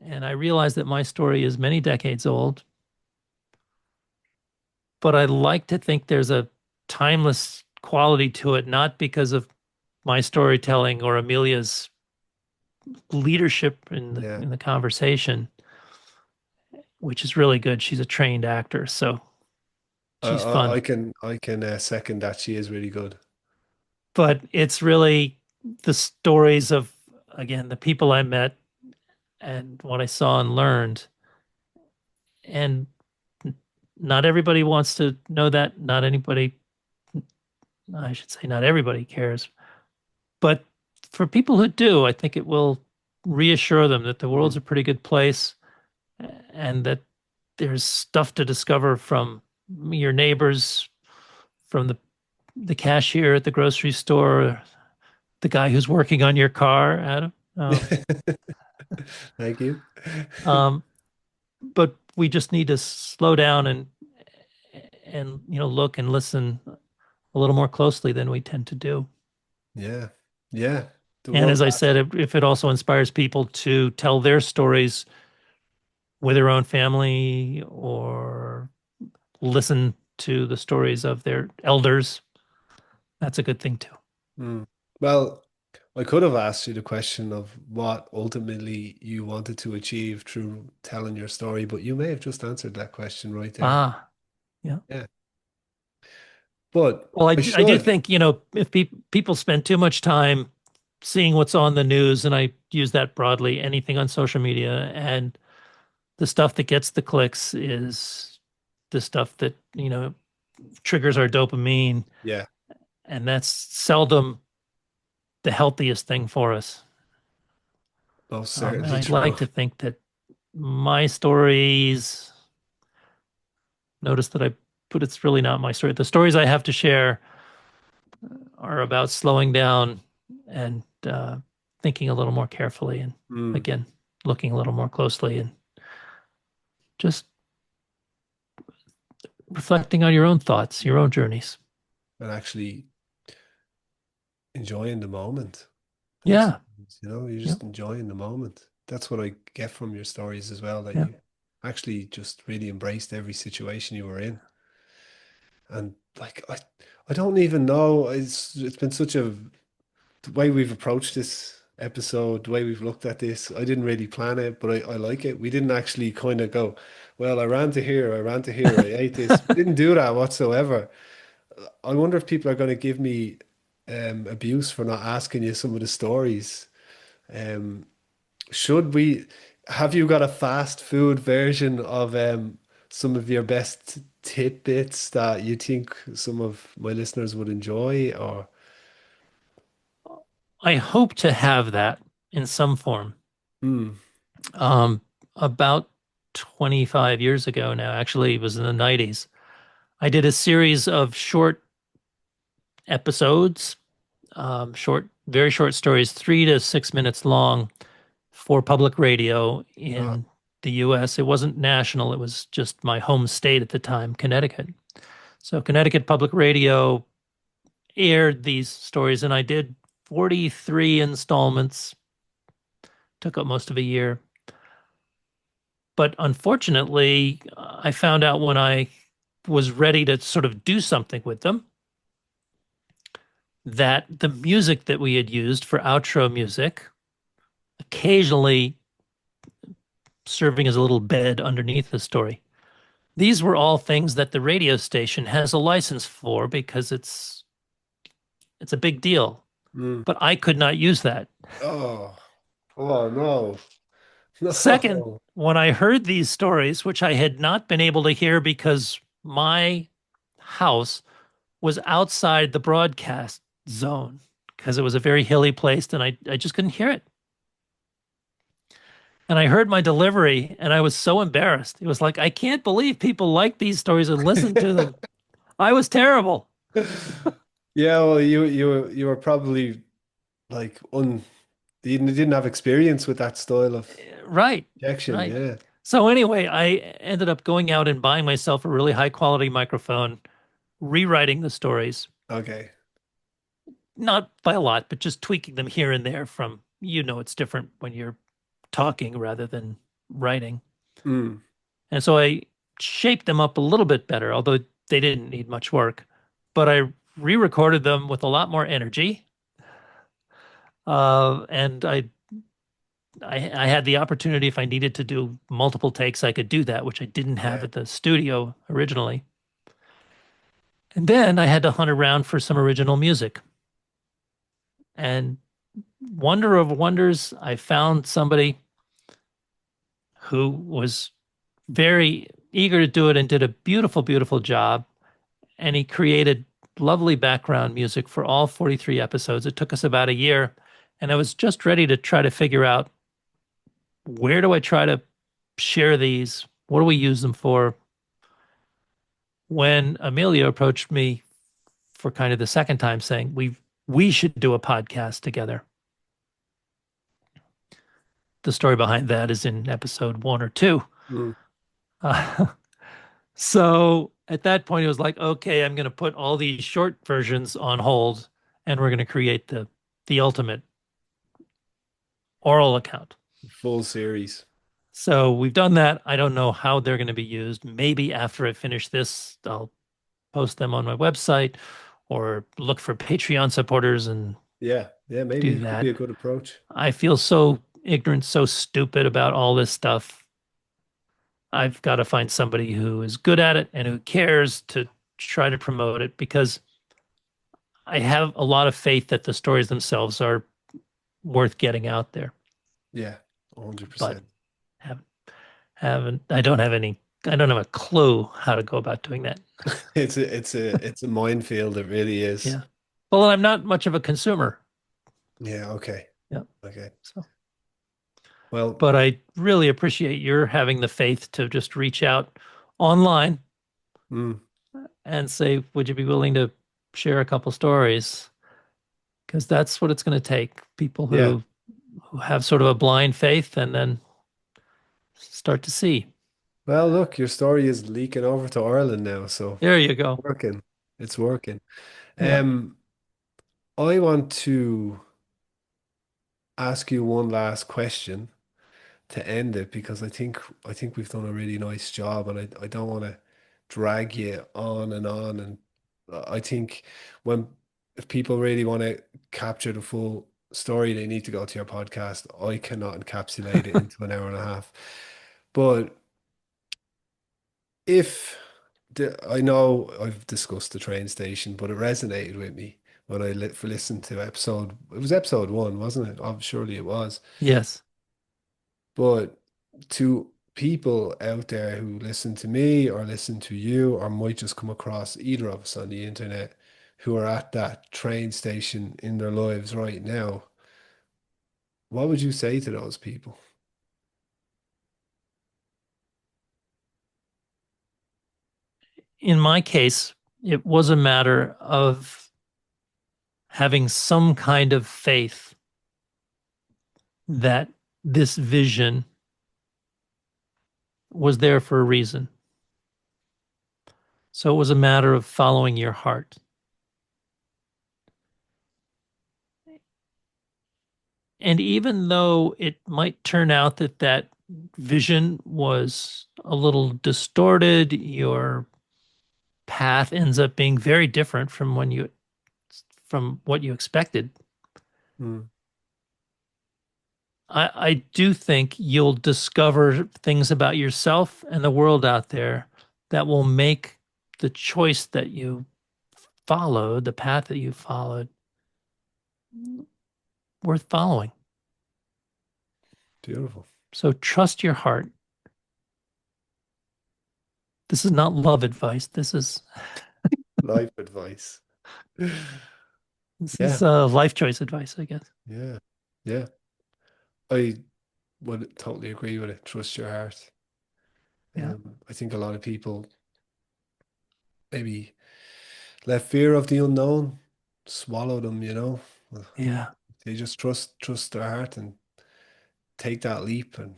And I realize that my story is many decades old, but I like to think there's a timeless quality to it, not because of my storytelling or Amelia's leadership Yeah. in the conversation, which is really good. She's a trained actor, so she's fun. I can second that. She is really good. But it's really the stories of, again, the people I met and what I saw and learned. And not everybody wants to know that. Not anybody, I should say, not everybody cares. But for people who do, I think it will reassure them that the Mm. world's a pretty good place and that there's stuff to discover from your neighbors, from the cashier at the grocery store, the guy who's working on your car, Adam. Thank you. Um, but we just need to slow down and look and listen a little more closely than we tend to do. Yeah. Yeah. The And world as I has. said, if it also inspires people to tell their stories with their own family or listen to the stories of their elders, that's a good thing too. Mm. Well, I could have asked you the question of what ultimately you wanted to achieve through telling your story, but you may have just answered that question right there. Ah, yeah. Yeah. But Well, I I do should. think, if people spend too much time seeing what's on the news, and I use that broadly, anything on social media, and the stuff that gets the clicks is the stuff that, triggers our dopamine, Yeah, and that's seldom the healthiest thing for us. most And certainly I'd true. like to think that my stories, notice that I put it's really not my story. The stories I have to share are about slowing down and thinking a little more carefully, and Mm. again, looking a little more closely, and just reflecting on your own thoughts, your own journeys. And actually enjoying the moment. Yeah, You're yeah, just enjoying the moment. That's what I get from your stories as well, that yeah. you actually just really embraced every situation you were in. And like I don't even know. It's been such a the way we've approached this episode, the way we've looked at this. I didn't really plan it, but I like it. We didn't actually kind of go, well, I ran to here, I ran to here, I ate this. We didn't do that whatsoever. I wonder if people are going to give me abuse for not asking you some of the stories. Um, should we have you got a fast food version of some of your best tidbits that you think some of my listeners would enjoy or I hope to have that in some form. hmm, Um, about 25 years ago now, actually, it was in the 90s. I did a series of short episodes, very short stories, 3 to 6 minutes long for public radio ah, in the US. It wasn't national, it was just my home state at the time, Connecticut. So Connecticut Public Radio aired these stories, and I did 43 installments, took up most of a year. But unfortunately, I found out when I was ready to sort of do something with them that the music that we had used for outro music, occasionally serving as a little bed underneath the story, these were all things that the radio station has a license for because it's a big deal. hmm. But I could not use that. Oh, oh no. Second, No. when I heard these stories, which I had not been able to hear because my house was outside the broadcast zone because it was a very hilly place and I just couldn't hear it. And I heard my delivery and I was so embarrassed. It was like, I can't believe people like these stories and listen to them. I was terrible. Yeah, well, you were probably like you didn't have experience with that style of Right, projection. right. Yeah. So anyway, I ended up going out and buying myself a really high quality microphone, rewriting the stories, Okay. not by a lot, but just tweaking them here and there from, it's different when you're talking rather than writing. Mm. And so I shaped them up a little bit better, although they didn't need much work. But I re-recorded them with a lot more energy. And I had the opportunity if I needed to do multiple takes, I could do that, which I didn't have Yeah. at the studio originally. And then I had to hunt around for some original music. And wonder of wonders, I found somebody who was very eager to do it and did a beautiful, beautiful job. And he created lovely background music for all 43 episodes. It took us about a year. And I was just ready to try to figure out, where do I try to share these? What do we use them for? When Amelia approached me for kind of the second time saying, we should do a podcast together. The story behind that is in episode 1 or 2. Mm. Uh, so at that point, it was like, okay, I'm going to put all these short versions on hold, and we're going to create the ultimate oral account. Full series. So we've done that. I don't know how they're going to be used. Maybe after I finish this, I'll post them on my website or look for Patreon supporters and Yeah. Yeah, maybe do it could be that. a good approach. I feel so ignorant, so stupid about all this stuff. I've got to find somebody who is good at it and who cares to try to promote it, because I have a lot of faith that the stories themselves are worth getting out there. Yeah, But 100%. haven't, I don't have I don't have a clue how to go about doing that. It's a minefield. It really is. Yeah. Well, I'm not much of a consumer. Yeah, okay. Yeah. Okay. So, Well, but I really appreciate your having the faith to just reach out online mm, and say, would you be willing to share a couple stories? Because that's what it's going to take. People yeah. who have sort of a blind faith and then start to see. Well, look, your story is leaking over to Ireland now, so There you go. working. It's working. Yeah. Um, I want to ask you one last question to end it because I think we've done a really nice job, and I don't want to drag you on and on. And I think when if people really want to capture the full story, they need to go to your podcast. I cannot encapsulate it into an hour and a half. But if I know I've discussed the train station, but it resonated with me when I listened to episode. It was episode 1, wasn't it? Oh, surely it was. Yes. But to people out there who listen to me or listen to you or might just come across either of us on the internet who are at that train station in their lives right now, what would you say to those people? In my case, it was a matter of having some kind of faith that this vision was there for a reason. So it was a matter of following your heart. And even though it might turn out that that vision was a little distorted, your path ends up being very different from what you expected. Mm, I do think you'll discover things about yourself and the world out there that will make the choice that you followed, the path that you followed, worth following. beautiful. So trust your heart. This is not love advice. Life advice. This is Yeah, life choice advice, I guess. yeah, yeah. I would totally agree with it. Trust your heart. Yeah. I think a lot of people maybe let fear of the unknown swallow them, you know. Yeah. They just trust their heart and take that leap and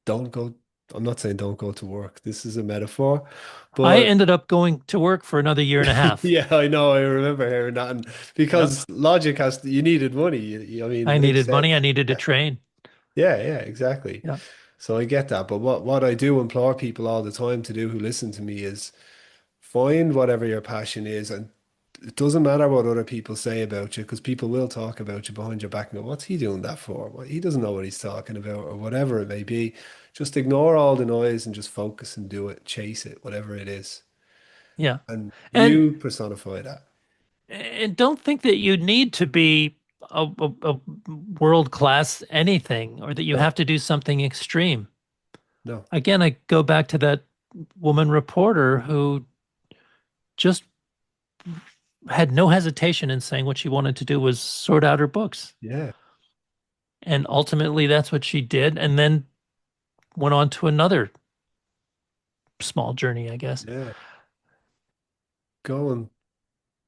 don't go. I'm not saying don't go to work. This is a metaphor, I but ended up going to work for another year and a half. yeah, I know. I remember hearing that, and Yep. because logic has to, you needed money. I mean, it I makes needed sense. money. I needed to train. Yeah, exactly. Yeah. So I get that. But what I do implore people all the time to do who listen to me is find whatever your passion is, and it doesn't matter what other people say about you, because people will talk about you behind your back and go, "What's he doing that for? Well, he doesn't know what he's talking about," or whatever it may be. Just ignore all the noise and just focus and do it, chase it, whatever it is. Yeah. And And you personify that. and don't think that you need to be a world class anything or that you No, have to do something extreme. no. Again, I go back to that woman reporter who just had no hesitation in saying what she wanted to do was sort out her books. Yeah, And ultimately, that's what she did. And then went on to another small journey, I guess. yeah. Go and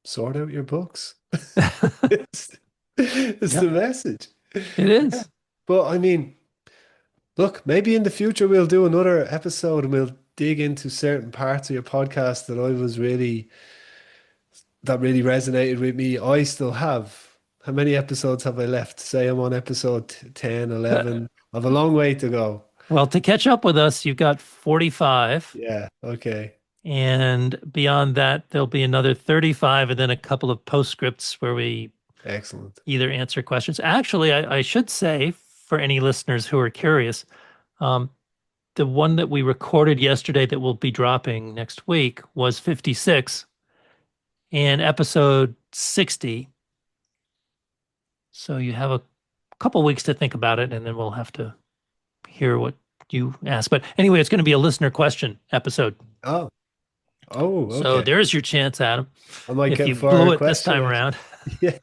sort out your books. It's, it's Yeah, the message. it Yeah. is. But I mean, look, maybe in the future we'll do another episode and we'll dig into certain parts of your podcast that really resonated with me. I still have. How many episodes have I left? Say I'm on episode 10, Uh, 11. I have a long way to go. well, to catch up with us, you've got 45. Yeah, okay. And beyond that, there'll be another 35 and then a couple of postscripts where we Excellent. either answer questions. Actually, I should say for any listeners who are curious, um, the one that we recorded yesterday that will be dropping next week was 56 and episode 60. So you have a couple weeks to think about it, and then we'll have to hear what you ask. But anyway, it's going to be a listener question episode. Oh, oh, So okay. there's your chance, Adam, I might if get you far blew a it this question time out. around. Yeah.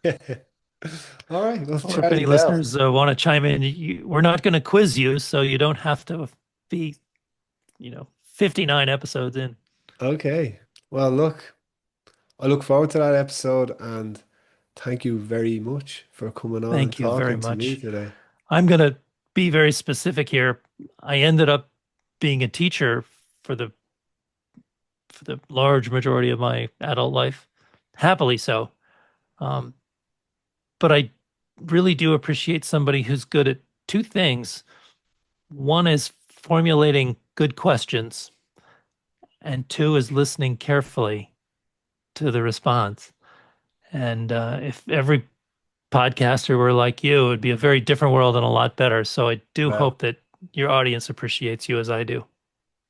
All right. Well, Or if Charlie any Bell. listeners want to chime in, we're not going to quiz you, so you don't have to be, 59 episodes in. Okay. Well, look, I look forward to that episode and thank you very much for coming on and Thank you very talking to me much. today. I'm going to be very specific here. I ended up being a teacher for the for the large majority of my adult life, happily so. Um, but I really do appreciate somebody who's good at two things. One is formulating good questions, and two is listening carefully to the response. And if every podcaster were like you, it would be a very different world and a lot better. So I do Well, hope that your audience appreciates you as I do.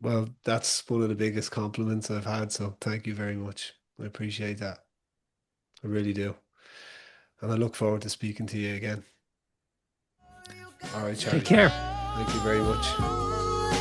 well, that's one of the biggest compliments I've had, so thank you very much. I appreciate that. I really do. And I look forward to speaking to you again. All right, Take Charlie. care. Thank you very much.